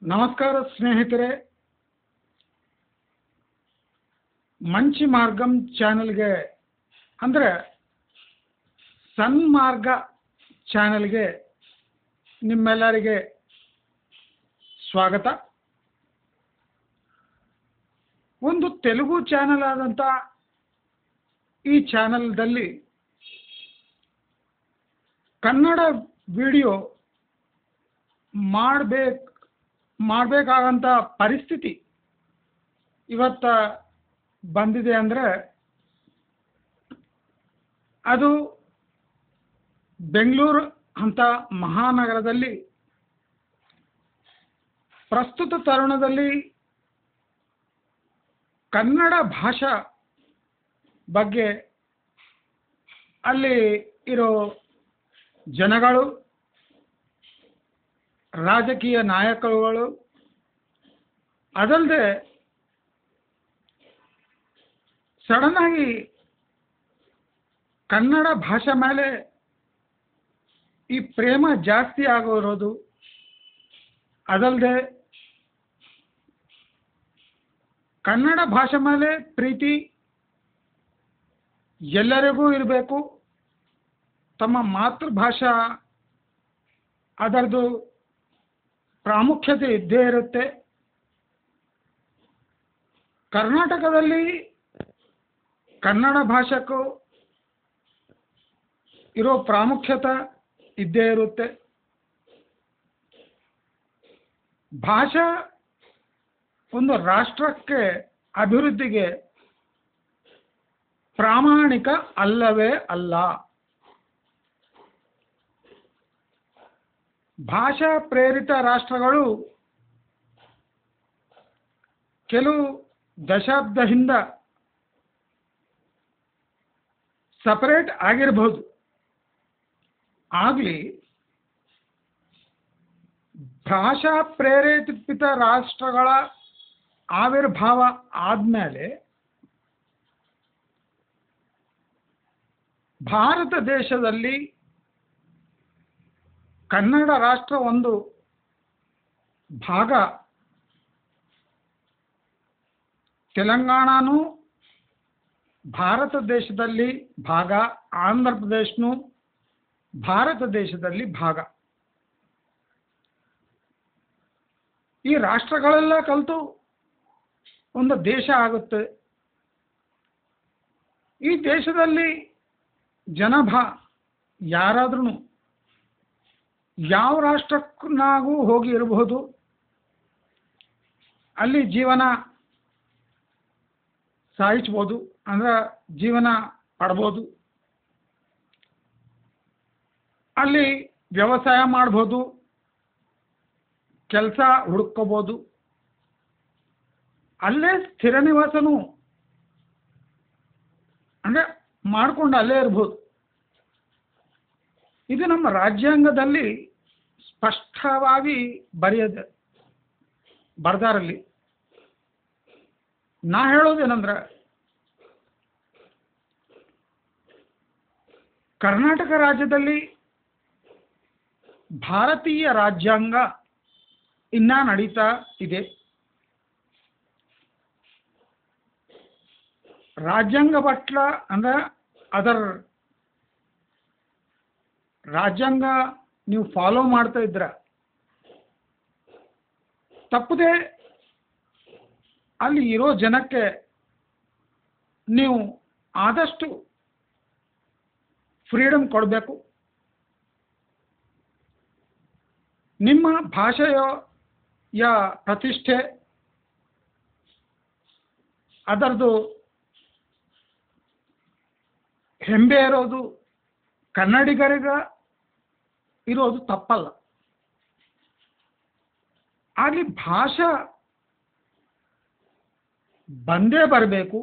ನಮಸ್ಕಾರ ಸ್ನೇಹಿತರೆ, ಮಂಚಿ ಮಾರ್ಗಂ ಚಾನೆಲ್ಗೆ ಅಂದರೆ ಸನ್ಮಾರ್ಗ ಚಾನೆಲ್ಗೆ ನಿಮ್ಮೆಲ್ಲರಿಗೆ ಸ್ವಾಗತ. ಒಂದು ತೆಲುಗು ಚಾನೆಲ್ ಆದಂಥ ಈ ಚಾನೆಲ್ದಲ್ಲಿ ಕನ್ನಡ ವಿಡಿಯೋ ಮಾಡಬೇಕಾಗಂಥ ಪರಿಸ್ಥಿತಿ ಇವತ್ತು ಬಂದಿದೆ. ಅಂದರೆ ಅದು ಬೆಂಗಳೂರು ಅಂತ ಮಹಾನಗರದಲ್ಲಿ ಪ್ರಸ್ತುತ ತರುಣದಲ್ಲಿ ಕನ್ನಡ ಭಾಷಾ ಬಗ್ಗೆ ಅಲ್ಲಿ ಇರೋ ಜನಗಳು, ರಾಜಕೀಯ ನಾಯಕರುಗಳು, ಅದಲ್ಲದೆ ಸಡನ್ನಾಗಿ ಕನ್ನಡ ಭಾಷೆ ಮೇಲೆ ಈ ಪ್ರೇಮ ಜಾಸ್ತಿ ಆಗೋರೋದು, ಅದಲ್ಲದೆ ಕನ್ನಡ ಭಾಷೆ ಮೇಲೆ ಪ್ರೀತಿ ಎಲ್ಲರಿಗೂ ಇರಬೇಕು, ತಮ್ಮ ಮಾತೃಭಾಷಾ ಅದರದ್ದು ಪ್ರಾಮುಖ್ಯತೆ ಇದ್ದೇ ಇರುತ್ತೆ. ಕರ್ನಾಟಕದಲ್ಲಿ ಕನ್ನಡ ಭಾಷೆಗೂ ಇರೋ ಪ್ರಾಮುಖ್ಯತೆ ಇದ್ದೇ ಇರುತ್ತೆ. ಭಾಷಾ ಒಂದು ರಾಷ್ಟ್ರಕ್ಕೆ ಅಭಿವೃದ್ಧಿಗೆ ಪ್ರಾಮಾಣಿಕ ಅಲ್ಲವೇ ಅಲ್ಲ. ಭಾಷಾ ಪ್ರೇರಿತ ರಾಷ್ಟ್ರಗಳು ಕೆಲವು ದಶಾಬ್ದ ಹಿಂದ ಸಪರೇಟ್ ಆಗಿರಬಹುದು. ಆಗಲಿ ಭಾಷಾ ಪ್ರೇರೇಪಿತ ರಾಷ್ಟ್ರಗಳ ಆವಿರ್ಭಾವ ಆದಮೇಲೆ ಭಾರತ ದೇಶದಲ್ಲಿ ಕನ್ನಡ ರಾಷ್ಟ್ರ ಒಂದು ಭಾಗ, ತೆಲಂಗಾಣನೂ ಭಾರತ ದೇಶದಲ್ಲಿ ಭಾಗ, ಆಂಧ್ರ ಪ್ರದೇಶನೂ ಭಾರತ ದೇಶದಲ್ಲಿ ಭಾಗ. ಈ ರಾಷ್ಟ್ರಗಳೆಲ್ಲ ಕಲಿತು ಒಂದು ದೇಶ ಆಗುತ್ತೆ. ಈ ದೇಶದಲ್ಲಿ ಯಾರಾದ್ರೂ ಯಾವ ರಾಷ್ಟ್ರಕ್ಕೂ ಹೋಗಿ ಇರಬಹುದು, ಅಲ್ಲಿ ಜೀವನ ಸಾಯಿಸ್ಬೋದು, ಅಂದ್ರೆ ಜೀವನ ಪಡ್ಬೋದು, ಅಲ್ಲಿ ವ್ಯವಸಾಯ ಮಾಡ್ಬೋದು, ಕೆಲಸ ಹುಡುಕೋಬೋದು, ಅಲ್ಲೇ ಸ್ಥಿರ ನಿವಾಸನೂ ಅಂದರೆ ಮಾಡಿಕೊಂಡು ಅಲ್ಲೇ ಇರ್ಬೋದು. ಇದು ನಮ್ಮ ರಾಜ್ಯಾಂಗದಲ್ಲಿ ಸ್ಪಷ್ಟವಾಗಿ ಬರ್ದಾರಲ್ಲಿ. ನಾ ಹೇಳೋದೇನೆಂದ್ರೆ, ಕರ್ನಾಟಕ ರಾಜ್ಯದಲ್ಲಿ ಭಾರತೀಯ ರಾಜ್ಯಾಂಗ ಇನ್ನ ನಡೀತಾ ಇದೆ. ರಾಜ್ಯಾಂಗ ಪಟ್ಲ ಅಂದ್ರೆ ಅದರ ರಾಜ್ಯಾಂಗ ನೀವು ಫಾಲೋ ಮಾಡ್ತಾ ಇದ್ರ ತಪ್ಪದೆ ಅಲ್ಲಿ ಇರೋ ಜನಕ್ಕೆ ನೀವು ಆದಷ್ಟು ಫ್ರೀಡಮ್ ಕೊಡಬೇಕು. ನಿಮ್ಮ ಭಾಷೆಯ ಪ್ರತಿಷ್ಠೆ ಅದರದ್ದು ಹೆಮ್ಮೆ ಇರೋದು ಕನ್ನಡಿಗರಿಗ ಇರೋದು ತಪ್ಪಲ್ಲ. ಅಲ್ಲಿ ಭಾಷಾ ಬಂದೇ ಬರಬೇಕು.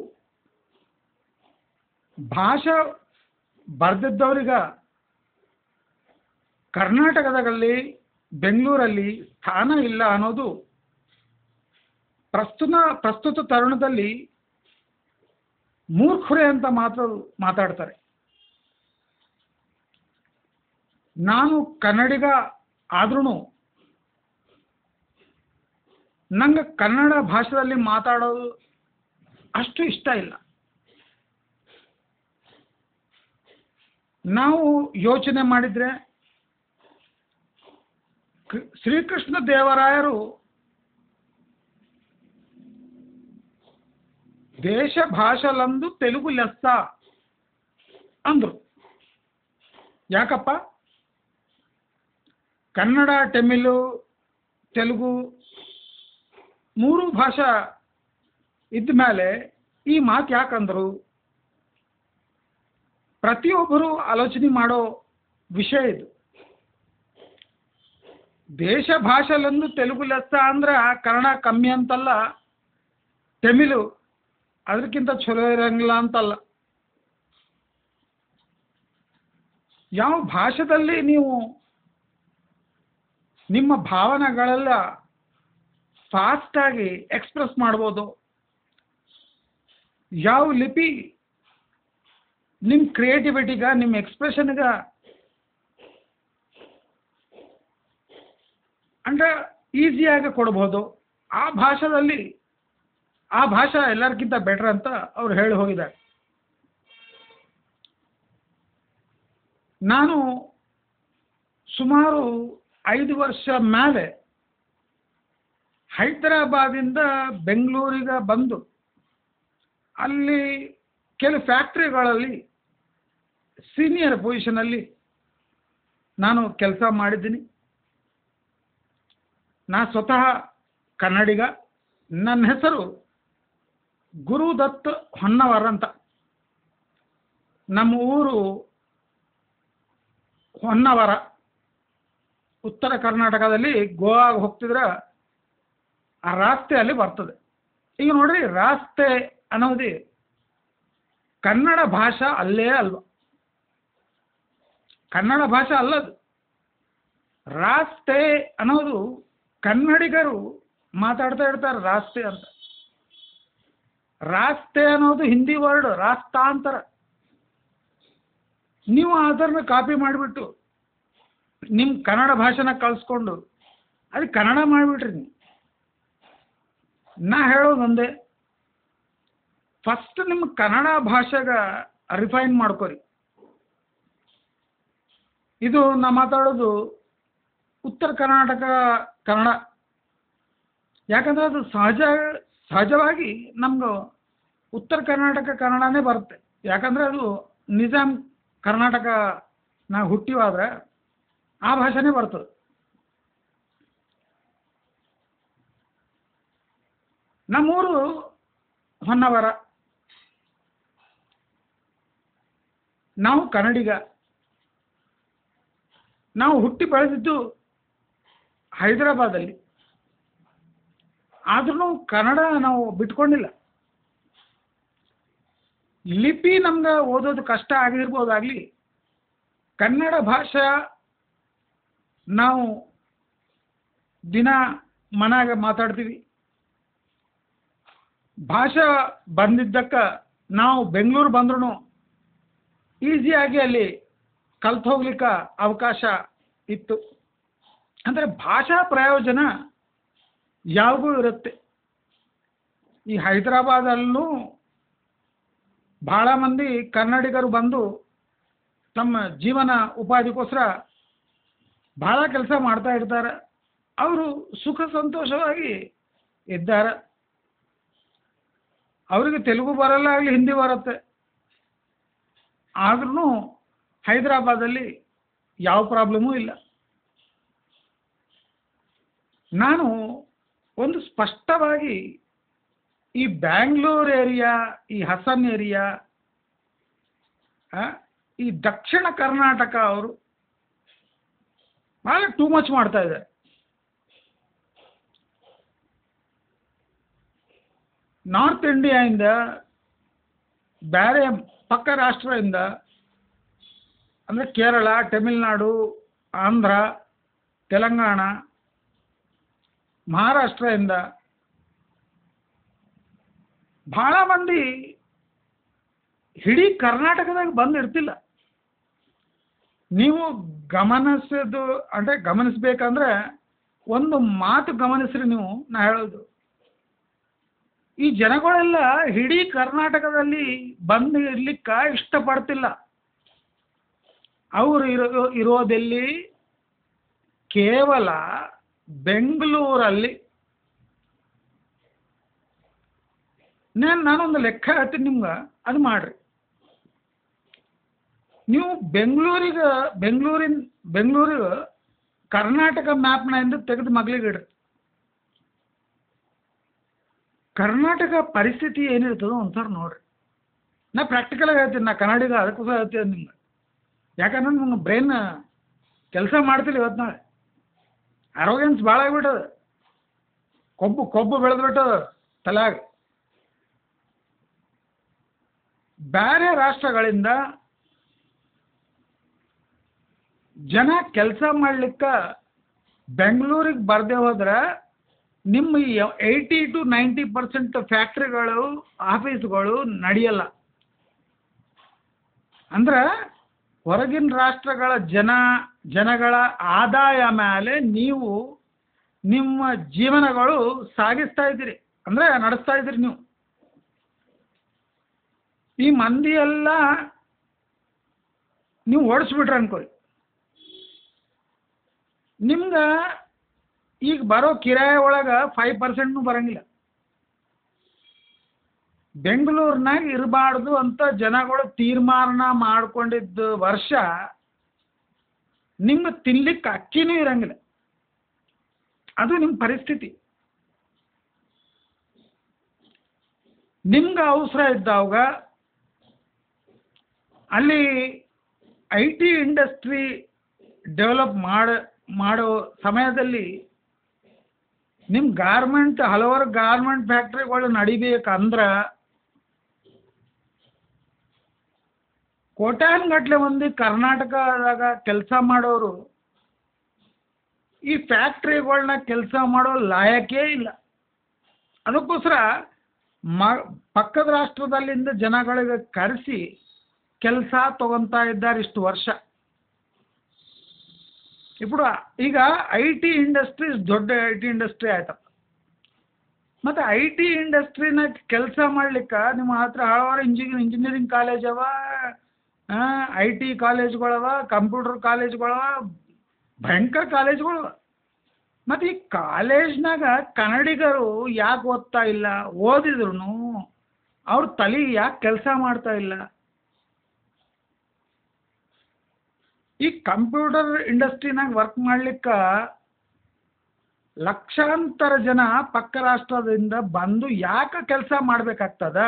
ಭಾಷಾ ಬರ್ದಿದ್ದವ್ರಿಗ ಕರ್ನಾಟಕದಲ್ಲಿ ಬೆಂಗಳೂರಲ್ಲಿ ಸ್ಥಾನ ಇಲ್ಲ ಅನ್ನೋದು ಪ್ರಸ್ತುತ ತರುಣದಲ್ಲಿ ಮೂರ್ಖರೇ ಅಂತ ಮಾತಾಡ್ತಾರೆ. ನಾನು ಕನ್ನಡಿಗ ಆದ್ರೂ ನಂಗೆ ಕನ್ನಡ ಭಾಷೆಯಲ್ಲಿ ಮಾತಾಡೋದು ಅಷ್ಟು ಇಷ್ಟ ಇಲ್ಲ. ನಾವು ಯೋಚನೆ ಮಾಡಿದರೆ ಶ್ರೀಕೃಷ್ಣ ದೇವರಾಯರು ದೇಶ ಭಾಷೆಲಂದು ತೆಲುಗು ಲೆಸ್ಸ ಅಂದರು. ಯಾಕಪ್ಪ? ಕನ್ನಡ, ತಮಿಳು, ತೆಲುಗು ಮೂರು ಭಾಷಾ ಇದ್ದ ಮೇಲೆ ಈ ಮಾತು ಯಾಕಂದರು? ಪ್ರತಿಯೊಬ್ಬರು ಆಲೋಚನೆ ಮಾಡೋ ವಿಷಯ ಇದು. ದೇಶ ಭಾಷೆಲಂದು ತೆಲುಗು ಲೆಸ್ಸ ಅಂದ್ರೆ ಕನ್ನಡ ಕಮ್ಮಿ ಅಂತಲ್ಲ, ತಮಿಳು ಅದಕ್ಕಿಂತ ಚಲೋ ಇರಂಗಿಲ್ಲ ಅಂತಲ್ಲ. ಯಾವ ಭಾಷೆಯಲ್ಲಿ ನೀವು ನಿಮ್ಮ ಭಾವನೆಗಳೆಲ್ಲ ಫಾಸ್ಟಾಗಿ ಎಕ್ಸ್ಪ್ರೆಸ್ ಮಾಡ್ಬೋದು, ಯಾವ ಲಿಪಿ ನಿಮ್ಮ ಕ್ರಿಯೇಟಿವಿಟಿಗ, ನಿಮ್ಮ ಎಕ್ಸ್ಪ್ರೆಷನ್ಗ ಅಂದರೆ ಈಸಿಯಾಗಿ ಕೊಡ್ಬೋದು, ಆ ಭಾಷೆಯಲ್ಲಿ ಆ ಭಾಷೆ ಎಲ್ಲರಿಗಿಂತ ಬೆಟರ್ ಅಂತ ಅವ್ರು ಹೇಳಿ ಹೋಗಿದ್ದಾರೆ. ನಾನು ಸುಮಾರು 5 ವರ್ಷ ಮೇಲೆ ಹೈದರಾಬಾದಿಂದ ಬೆಂಗಳೂರಿಗೆ ಬಂದು ಅಲ್ಲಿ ಕೆಲವು ಫ್ಯಾಕ್ಟ್ರಿಗಳಲ್ಲಿ ಸೀನಿಯರ್ ಪೊಸಿಷನಲ್ಲಿ ನಾನು ಕೆಲಸ ಮಾಡಿದ್ದೀನಿ. ನಾ ಸ್ವತಃ ಕನ್ನಡಿಗ. ನನ್ನ ಹೆಸರು ಗುರುದತ್ ಹೊನ್ನವರ್ ಅಂತ. ನಮ್ಮ ಊರು ಹೊನ್ನವರ, ಉತ್ತರ ಕರ್ನಾಟಕದಲ್ಲಿ. ಗೋವಾಗೆ ಹೋಗ್ತಿದ್ರೆ ಆ ರಾಸ್ತೆಯಲ್ಲಿ ಬರ್ತದೆ. ಈಗ ನೋಡ್ರಿ, ರಾಸ್ತೆ ಅನ್ನೋದು ಕನ್ನಡ ಭಾಷಾ ಅಲ್ಲೇ ಅಲ್ವ, ಕನ್ನಡ ಭಾಷೆ ಅಲ್ಲದು. ರಾಸ್ತೆ ಅನ್ನೋದು ಕನ್ನಡಿಗರು ಮಾತಾಡ್ತಾ ಇರ್ತಾರೆ ರಾಸ್ತೆ ಅಂತ. ರಾಸ್ತೆ ಅನ್ನೋದು ಹಿಂದಿ ವರ್ಡ್ ರಾಸ್ತಾ ಅಂತಾರೆ. ನೀವು ಅದನ್ನು ಕಾಪಿ ಮಾಡಿಬಿಟ್ಟು ನಿಮ್ಮ ಕನ್ನಡ ಭಾಷೆನ ಕಳಿಸ್ಕೊಂಡು ಅದಕ್ಕೆ ಕನ್ನಡ ಮಾಡಿಬಿಟ್ರಿ. ನೀವು ನಾ ಹೇಳೋದು ಒಂದೇ, ಫಸ್ಟ್ ನಿಮ್ಮ ಕನ್ನಡ ಭಾಷೆಗೆ ರಿಫೈನ್ ಮಾಡ್ಕೊರಿ. ಇದು ನಾ ಮಾತಾಡೋದು ಉತ್ತರ ಕರ್ನಾಟಕ ಕನ್ನಡ. ಯಾಕಂದರೆ ಅದು ಸಹಜವಾಗಿ ನಮ್ಗೆ ಉತ್ತರ ಕರ್ನಾಟಕ ಕನ್ನಡನೇ ಬರುತ್ತೆ. ಯಾಕಂದರೆ ಅದು ನಿಜಾಮ್ ಕರ್ನಾಟಕ ನಾವು ಹುಟ್ಟಿವಾದ್ರೆ ಆ ಭಾಷೆನೇ ಬರ್ತದೆ. ನಮ್ಮೂರು ಹೊನ್ನವರ. ನಾವು ಕನ್ನಡಿಗ. ನಾವು ಹುಟ್ಟಿ ಬೆಳೆದಿದ್ದು ಹೈದರಾಬಾದಲ್ಲಿ. ಆದ್ರೂ ಕನ್ನಡ ನಾವು ಬಿಟ್ಕೊಂಡಿಲ್ಲ. ಲಿಪಿ ನಮ್ಗೆ ಓದೋದು ಕಷ್ಟ ಆಗಿರ್ಬೋದಾಗಲಿ, ಕನ್ನಡ ಭಾಷೆ ನಾವು ದಿನ ಮನ್ಯಾಗ ಮಾತಾಡ್ತೀವಿ. ಭಾಷೆ ಬಂದಿದ್ದಕ್ಕೆ ನಾವು ಬೆಂಗಳೂರು ಬಂದ್ರೂ ಈಸಿಯಾಗಿ ಅಲ್ಲಿ ಕಲ್ತು ಹೋಗ್ಲಿಕ್ಕೆ ಅವಕಾಶ ಇತ್ತು. ಅಂದರೆ ಭಾಷಾ ಪ್ರಯೋಜನ ಯಾವಾಗೂ ಇರುತ್ತೆ. ಈ ಹೈದರಾಬಾದಲ್ಲೂ ಭಾಳ ಮಂದಿ ಕನ್ನಡಿಗರು ಬಂದು ತಮ್ಮ ಜೀವನ ಉಪಾಧಿಗೋಸ್ಕರ ಭಾಳ ಕೆಲಸ ಮಾಡ್ತಾ ಇರ್ತಾರೆ. ಅವರು ಸುಖ ಸಂತೋಷವಾಗಿ ಇದ್ದಾರೆ. ಅವರಿಗೆ ತೆಲುಗು ಬರಲ್ಲ, ಆಗಲಿ ಹಿಂದಿ ಬರುತ್ತೆ. ಆದ್ರೂ ಹೈದರಾಬಾದಲ್ಲಿ ಯಾವ ಪ್ರಾಬ್ಲಮೂ ಇಲ್ಲ. ನಾನು ಒಂದು ಸ್ಪಷ್ಟವಾಗಿ ಈ ಬ್ಯಾಂಗ್ಳೂರ್ ಏರಿಯಾ, ಈ ಹಸನ್ ಏರಿಯಾ, ಈ ದಕ್ಷಿಣ ಕರ್ನಾಟಕ ಅವರು ಭಾಳ ಟೂ ಮಚ್ ಮಾಡ್ತಾ ಇದ್ದಾರೆ. ನಾರ್ತ್ ಇಂಡಿಯಾಯಿಂದ, ಬೇರೆ ಪಕ್ಕ ರಾಷ್ಟ್ರದಿಂದ ಅಂದರೆ ಕೇರಳ, ತಮಿಳುನಾಡು, ಆಂಧ್ರ, ತೆಲಂಗಾಣ, ಮಹಾರಾಷ್ಟ್ರದಿಂದ ಭಾಳ ಮಂದಿ ಇಡೀ ಕರ್ನಾಟಕದಾಗ ಬಂದಿರ್ತಿಲ್ಲ. ನೀವು ಗಮನಿಸೋದು ಅಂದರೆ ಗಮನಿಸ್ಬೇಕಂದ್ರೆ ಒಂದು ಮಾತು ಗಮನಿಸ್ರಿ ನೀವು, ನಾ ಹೇಳೋದು, ಈ ಜನಗಳೆಲ್ಲ ಇಡೀ ಕರ್ನಾಟಕದಲ್ಲಿ ಬಂದು ಇರ್ಲಿಕ್ಕೆ ಇಷ್ಟಪಡ್ತಿಲ್ಲ. ಅವರು ಇರೋದೆಲ್ಲಿ ಕೇವಲ ಬೆಂಗಳೂರಲ್ಲಿ. ನಾನೊಂದು ಲೆಕ್ಕ ಹೇಳ್ತೀನಿ ನಿಮ್ಗೆ, ಅದು ಮಾಡ್ರಿ. ನೀವು ಬೆಂಗಳೂರಿಗೆ ಕರ್ನಾಟಕ ಮ್ಯಾಪ್ನಿಂದ ತೆಗೆದು ಮಗ್ಲಿಗೆ ಇಡ್ರಿ. ಕರ್ನಾಟಕ ಪರಿಸ್ಥಿತಿ ಏನಿರ್ತದೋ ಒಂದ್ಸಲ ನೋಡ್ರಿ. ನಾ ಪ್ರಾಕ್ಟಿಕಲಾಗಿ ಹೇಳ್ತೀನಿ, ನಾ ಕನ್ನಡಿಗ ಅದಕ್ಕೋಸ್ಕರ ಹೇಳ್ತೀನಿ ನಿಮ್ಗೆ. ಯಾಕಂದ್ರೆ ನಿಮ್ಗೆ ಬ್ರೈನ್ ಕೆಲಸ ಮಾಡ್ತಿಲ್ಲ ಇವತ್ತು ನಾಳೆ. ಅರೋಗೆನ್ಸ್ ಭಾಳ ಆಗಿಬಿಟ್ಟದ, ಕೊಬ್ಬು ಬೆಳೆದ್ಬಿಟ್ಟದ ತಲೆಯಾಗ. ಬೇರೆ ರಾಷ್ಟ್ರಗಳಿಂದ ಜನ ಕೆಲಸ ಮಾಡ್ಲಿಕ್ಕೆ ಬೆಂಗಳೂರಿಗೆ ಬರದೆ ಹೋದ್ರೆ ನಿಮ್ಮ 80 to 90% ಫ್ಯಾಕ್ಟ್ರಿಗಳು, ಆಫೀಸ್ಗಳು ನಡೆಯಲ್ಲ. ಅಂದ್ರೆ ಹೊರಗಿನ ರಾಷ್ಟ್ರಗಳ ಜನಗಳ ಆದಾಯ ಮೇಲೆ ನೀವು ನಿಮ್ಮ ಜೀವನಗಳು ಸಾಗಿಸ್ತಾ ಇದ್ದೀರಿ, ಅಂದರೆ ನಡೆಸ್ತಾ ಇದ್ದೀರಿ ನೀವು. ಈ ಮಂದಿ ಎಲ್ಲ ನೀವು ಓಡಿಸ್ಬಿಟ್ರೆ ಅನ್ಕೊಳ್ಳಿ, ನಿಮ್ಗೆ ಈಗ ಬರೋ ಕಿರಾಯ ಒಳಗೆ 5% ಬರಂಗಿಲ್ಲ. ಬೆಂಗಳೂರಿನಾಗ ಇರಬಾರ್ದು ಅಂತ ಜನಗಳು ತೀರ್ಮಾನ ಮಾಡ್ಕೊಂಡಿದ್ದ ವರ್ಷ ನಿಮ್ಗೆ ತಿನ್ಲಿಕ್ಕೆ ಅಕ್ಕಿನೂ ಇರಂಗಿಲ್ಲ. ಅದು ನಿಮ್ಮ ಪರಿಸ್ಥಿತಿ. ನಿಮ್ಗೆ ಅವಸರ ಇದ್ದಾವಾಗ ಅಲ್ಲಿ IT ಇಂಡಸ್ಟ್ರಿ ಡೆವಲಪ್ ಮಾಡೋ ಸಮಯದಲ್ಲಿ ನಿಮ್ಮ ಹಲವಾರು ಗಾರ್ಮೆಂಟ್ ಫ್ಯಾಕ್ಟ್ರಿಗಳು ನಡಿಬೇಕಂದ್ರೆ ಕೋಟ್ಯಾನುಗಟ್ಟಲೆ ಮಂದಿ ಕರ್ನಾಟಕದಾಗ ಕೆಲಸ ಮಾಡೋರು ಈ ಫ್ಯಾಕ್ಟ್ರಿಗಳನ್ನ ಕೆಲಸ ಮಾಡೋ ಲಾಯಕೇ ಇಲ್ಲ. ಅದಕ್ಕೋಸ್ಕರ ಪಕ್ಕದ ರಾಷ್ಟ್ರದಲ್ಲಿಂದ ಜನಗಳಿಗೆ ಕರೆಸಿ ಕೆಲಸ ತಗೊತಾ ಇದ್ದಾರೆ ಇಷ್ಟು ವರ್ಷ. ఇప్పుడు ಈಗ IT ಇಂಡಸ್ಟ್ರೀಸ್ ದೊಡ್ಡ IT ಇಂಡಸ್ಟ್ರಿ ಆಯ್ತಪ್ಪ. ಮತ್ತು IT ಇಂಡಸ್ಟ್ರಿನ ಕೆಲಸ ಮಾಡ್ಲಿಕ್ಕೆ ನಿಮ್ಮ ಹತ್ರ ಹಲವಾರು ಇಂಜಿನಿಯರಿಂಗ್ ಕಾಲೇಜ್ ಅವ, IT ಕಾಲೇಜ್ಗಳವ, ಕಂಪ್ಯೂಟರ್ ಕಾಲೇಜ್ಗಳವ, ಭಯಂಕರ ಕಾಲೇಜ್ಗಳವ. ಮತ್ತು ಈ ಕಾಲೇಜ್ನಾಗ ಕನ್ನಡಿಗರು ಯಾಕೆ ಓದ್ತಾ ಇಲ್ಲ? ಓದಿದ್ರು ಅವ್ರ ತಲೆ ಯಾಕೆ ಕೆಲಸ ಮಾಡ್ತಾ ಇಲ್ಲ? ಈ ಕಂಪ್ಯೂಟರ್ ಇಂಡಸ್ಟ್ರಿನಾಗ ವರ್ಕ್ ಮಾಡ್ಲಿಕ್ಕೆ ಲಕ್ಷಾಂತರ ಜನ ಪಕ್ಕ ರಾಷ್ಟ್ರದಿಂದ ಬಂದು ಯಾಕೆ ಕೆಲಸ ಮಾಡಬೇಕಾಗ್ತದ?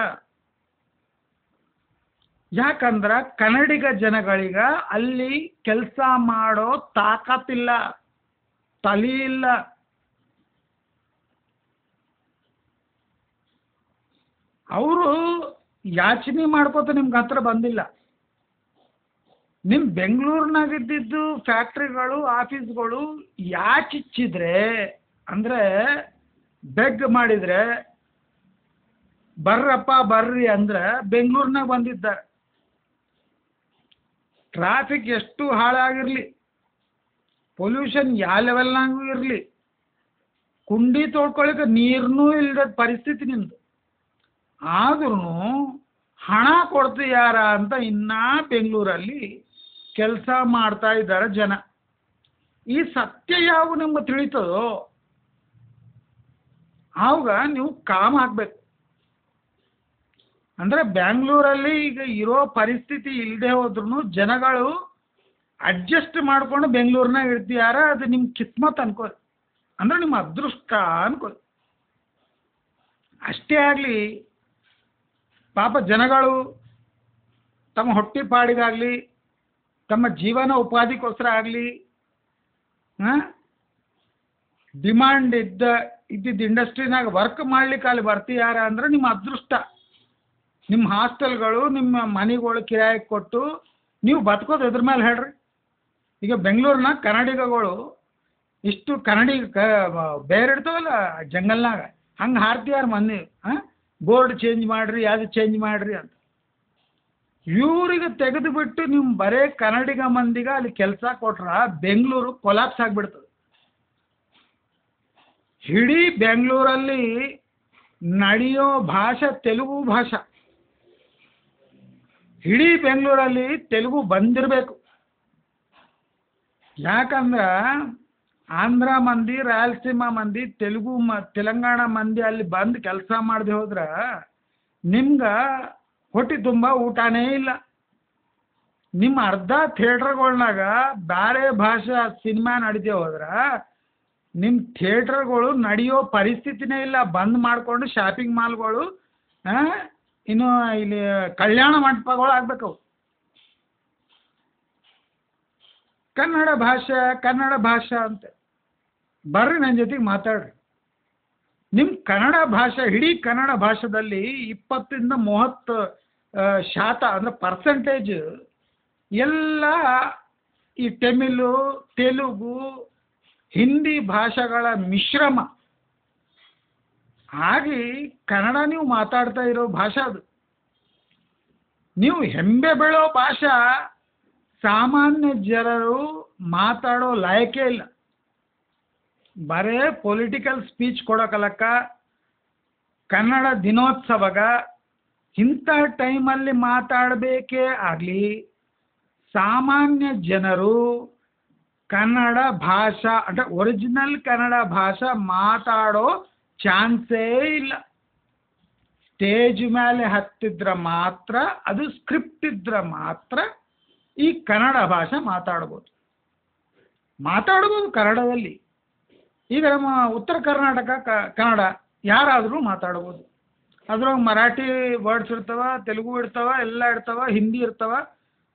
ಯಾಕಂದ್ರೆ ಕನ್ನಡಿಗ ಜನಗಳಿಗ ಅಲ್ಲಿ ಕೆಲಸ ಮಾಡೋ ತಾಕತ್ತಿಲ್ಲ, ತಲೆ ಇಲ್ಲ. ಅವರು ಯಾಚನೆ ಮಾಡ್ಕೋತ ನಿಮ್ಗೆ ಹತ್ರ ಬಂದಿಲ್ಲ. ನಿಮ್ಮ ಬೆಂಗಳೂರಿನಾಗ ಇದ್ದಿದ್ದು ಫ್ಯಾಕ್ಟ್ರಿಗಳು, ಆಫೀಸ್ಗಳು ಯಾಚಿಚ್ಚಿದ್ರೆ ಅಂದರೆ ಬೆಗ್ ಮಾಡಿದರೆ ಬರ್ರಪ್ಪ ಬರ್ರಿ ಅಂದ್ರೆ ಬೆಂಗಳೂರಿನಾಗ ಬಂದಿದ್ದಾರೆ. ಟ್ರಾಫಿಕ್ ಎಷ್ಟು ಹಾಳಾಗಿರಲಿ, ಪೊಲ್ಯೂಷನ್ ಯಾವ ಲೆವೆಲ್ನಾಗೂ ಇರಲಿ, ಕುಂಡಿ ತೊಳ್ಕೊಳಿಕ್ಕೆ ನೀರನ್ನೂ ಇಲ್ಲದ ಪರಿಸ್ಥಿತಿ ನಿಮ್ಮದು. ಆದ್ರೂ ಹಣ ಕೊಡ್ತೀಯಾರ ಅಂತ ಇನ್ನೂ ಬೆಂಗಳೂರಲ್ಲಿ ಕೆಲಸ ಮಾಡ್ತಾ ಇದ್ದಾರೆ ಜನ. ಈ ಸತ್ಯ ಯಾವ ನಿಮ್ಗೆ ತಿಳಿತದೋ ಆವಾಗ ನೀವು ಕಾಮ್ ಆಗಬೇಕು. ಅಂದರೆ ಬ್ಯಾಂಗ್ಳೂರಲ್ಲಿ ಈಗ ಇರೋ ಪರಿಸ್ಥಿತಿ ಇಲ್ಲದೆ ಹೋದ್ರೂ ಜನಗಳು ಅಡ್ಜಸ್ಟ್ ಮಾಡ್ಕೊಂಡು ಬೆಂಗಳೂರಿನಾಗ ಇರ್ತೀಯಾರ, ಅದು ನಿಮ್ಮ ಕಿಸ್ಮತ್ ಅನ್ಕೋರಿ, ಅಂದರೆ ನಿಮ್ಮ ಅದೃಷ್ಟ ಅನ್ಕೋರಿ. ಅಷ್ಟೇ ಆಗಲಿ, ಪಾಪ ಜನಗಳು ತಮ್ಮ ಹೊಟ್ಟೆ ಪಾಡಿಗಾಗಲಿ, ತಮ್ಮ ಜೀವನ ಉಪಾಧಿಗೋಸ್ಕರ ಆಗಲಿ ಡಿಮಾಂಡ್ ಇದ್ದಿದ್ದ ಇಂಡಸ್ಟ್ರಿನಾಗ ವರ್ಕ್ ಮಾಡ್ಲಿಕ್ಕೆ ಅಲ್ಲಿ ಬರ್ತೀಯಾರ ಅಂದ್ರೆ ನಿಮ್ಮ ಅದೃಷ್ಟ. ನಿಮ್ಮ ಹಾಸ್ಟೆಲ್ಗಳು, ನಿಮ್ಮ ಮನೆಗಳು ಕಿರಾಯಕ್ಕೆ ಕೊಟ್ಟು ನೀವು ಬದುಕೋದು ಇದ್ರ ಮೇಲೆ ಹೇಳ್ರಿ. ಈಗ ಬೆಂಗಳೂರಿನಾಗ ಕನ್ನಡಿಗಗಳು ಇಷ್ಟು ಬೇರೆ ಇರ್ತಾವಲ್ಲ ಜಂಗಲ್ನಾಗ, ಹಂಗೆ ಹಾರ್ತೀಯಾರ ಮಂದಿ. ಬೋರ್ಡ್ ಚೇಂಜ್ ಮಾಡಿರಿ, ಅದು ಚೇಂಜ್ ಮಾಡಿರಿ ಅಂತ. ಇವ್ರಿಗೆ ತೆಗೆದು ಬಿಟ್ಟು ನಿಮ್ಮ ಬರೇ ಕನ್ನಡಿಗ ಮಂದಿಗೆ ಅಲ್ಲಿ ಕೆಲಸ ಕೊಟ್ರೆ ಬೆಂಗಳೂರು ಕೊಲಾಪ್ಸ್ ಆಗಿಬಿಡ್ತದೆ. ಇಡೀ ಬೆಂಗಳೂರಲ್ಲಿ ನಡೆಯೋ ಭಾಷೆ ತೆಲುಗು ಭಾಷೆ. ಇಡೀ ಬೆಂಗಳೂರಲ್ಲಿ ತೆಲುಗು ಬಂದಿರಬೇಕು. ಯಾಕಂದ್ರೆ ಆಂಧ್ರ ಮಂದಿ, ರಾಯಲಸೀಮಾ ಮಂದಿ, ತೆಲಂಗಾಣ ಮಂದಿ ಅಲ್ಲಿ ಬಂದು ಕೆಲಸ ಮಾಡದೆ ಹೋದ್ರೆ ನಿಮ್ಗೆ ಹೊಟ್ಟೆ ತುಂಬ ಊಟನೇ ಇಲ್ಲ. ನಿಮ್ಮ ಅರ್ಧ ಥಿಯೇಟ್ರ್ಗಳ್ನಾಗ ಬೇರೆ ಭಾಷೆ ಸಿನಿಮಾ ನಡೀತೆ ಹೋದ್ರೆ ನಿಮ್ಮ ಥಿಯೇಟ್ರ್ಗಳು ನಡೆಯೋ ಪರಿಸ್ಥಿತಿನೇ ಇಲ್ಲ. ಬಂದ್ ಮಾಡಿಕೊಂಡು ಶಾಪಿಂಗ್ ಮಾಲ್ಗಳು, ಇನ್ನು ಇಲ್ಲಿ ಕಲ್ಯಾಣ ಮಂಟಪಗಳು ಆಗ್ಬೇಕವು. ಕನ್ನಡ ಭಾಷೆ ಅಂತ ಬರ್ರಿ ನನ್ನ ಜೊತೆಗೆ ಮಾತಾಡ್ರಿ. ನಿಮ್ಮ ಕನ್ನಡ ಭಾಷೆ, ಇಡೀ ಕನ್ನಡ ಭಾಷೆದಲ್ಲಿ 20-30% ಅಂದರೆ ಪರ್ಸೆಂಟೇಜ್ ಎಲ್ಲ ಈ ತಮಿಳು, ತೆಲುಗು, ಹಿಂದಿ ಭಾಷೆಗಳ ಮಿಶ್ರಮ ಆಗಿ ಕನ್ನಡ ನೀವು ಮಾತಾಡ್ತಾ ಇರೋ ಭಾಷೆ ಅದು. ನೀವು ಹೆಮ್ಮೆ ಬೀಳೋ ಭಾಷೆ ಸಾಮಾನ್ಯ ಜನರು ಮಾತಾಡೋ ಲಾಯಕೇ ಇಲ್ಲ. ಬರೇ ಪೊಲಿಟಿಕಲ್ ಸ್ಪೀಚ್ ಕೊಡೋಕಲಕ್ಕ, ಕನ್ನಡ ದಿನೋತ್ಸವಗ ಇಂಥ ಟೈಮಲ್ಲಿ ಮಾತಾಡಬೇಕೇ ಆಗಲಿ ಸಾಮಾನ್ಯ ಜನರು ಕನ್ನಡ ಭಾಷಾ ಅಂದರೆ ಒರಿಜಿನಲ್ ಕನ್ನಡ ಭಾಷೆ ಮಾತಾಡೋ ಚಾನ್ಸೇ ಇಲ್ಲ. ಸ್ಟೇಜ್ ಮೇಲೆ ಹತ್ತಿದ್ರೆ ಮಾತ್ರ, ಅದು ಸ್ಕ್ರಿಪ್ಟ್ ಇದ್ರೆ ಮಾತ್ರ ಈ ಕನ್ನಡ ಭಾಷೆ ಮಾತಾಡ್ಬೋದು ಕನ್ನಡದಲ್ಲಿ. ಈಗ ನಮ್ಮ ಉತ್ತರ ಕರ್ನಾಟಕ ಕನ್ನಡ ಯಾರಾದರೂ ಮಾತಾಡ್ಬೋದು. ಅದ್ರೊಳಗೆ ಮರಾಠಿ ವರ್ಡ್ಸ್ ಇರ್ತಾವ, ತೆಲುಗು ಇರ್ತಾವ, ಎಲ್ಲ ಇರ್ತಾವ, ಹಿಂದಿ ಇರ್ತಾವ,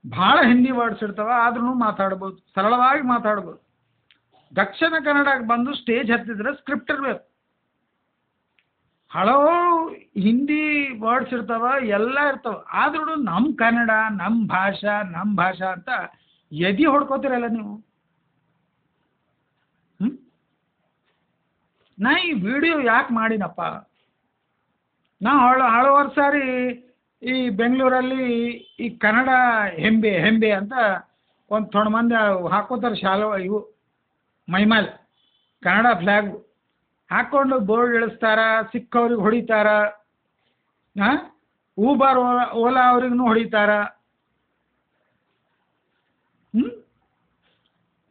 ಭಾಳ ಹಿಂದಿ ವರ್ಡ್ಸ್ ಇರ್ತಾವ, ಆದ್ರೂ ಮಾತಾಡ್ಬೋದು, ಸರಳವಾಗಿ ಮಾತಾಡ್ಬೋದು. ದಕ್ಷಿಣ ಕನ್ನಡಕ್ಕೆ ಬಂದು ಸ್ಟೇಜ್ ಹತ್ತಿದ್ರೆ ಸ್ಕ್ರಿಪ್ಟ್ ಇರಬೇಕು. ಹಲವು ಹಿಂದಿ ವರ್ಡ್ಸ್ ಇರ್ತಾವ, ಎಲ್ಲ ಇರ್ತಾವ, ಆದ್ರೂ ನಮ್ಮ ಕನ್ನಡ, ನಮ್ಮ ಭಾಷಾ ಅಂತ ಎದಿ ಹೊಡ್ಕೋತೀರಲ್ಲ ನೀವು. ನಾ ಈ ವಿಡಿಯೋ ಯಾಕೆ ಮಾಡಿನಪ್ಪ, ನಾ ಹಲವಾರು ಸಾರಿ ಈ ಬೆಂಗಳೂರಲ್ಲಿ ಈ ಕನ್ನಡ ಹೆಂಬೆ ಅಂತ ಒಂದು ತೊಡ ಮಂದಿ ಹಾಕೋತಾರೆ ಇವು ಮೈಮೇಲೆ ಕನ್ನಡ ಫ್ಲ್ಯಾಗು ಹಾಕ್ಕೊಂಡು ಬೋರ್ಡ್ ಇಳಿಸ್ತಾರ, ಸಿಕ್ಕವ್ರಿಗೆ ಹೊಡಿತಾರ, ಊಬರ್ ಓಲಾ ಅವ್ರಿಗೂ ಹೊಡಿತಾರ.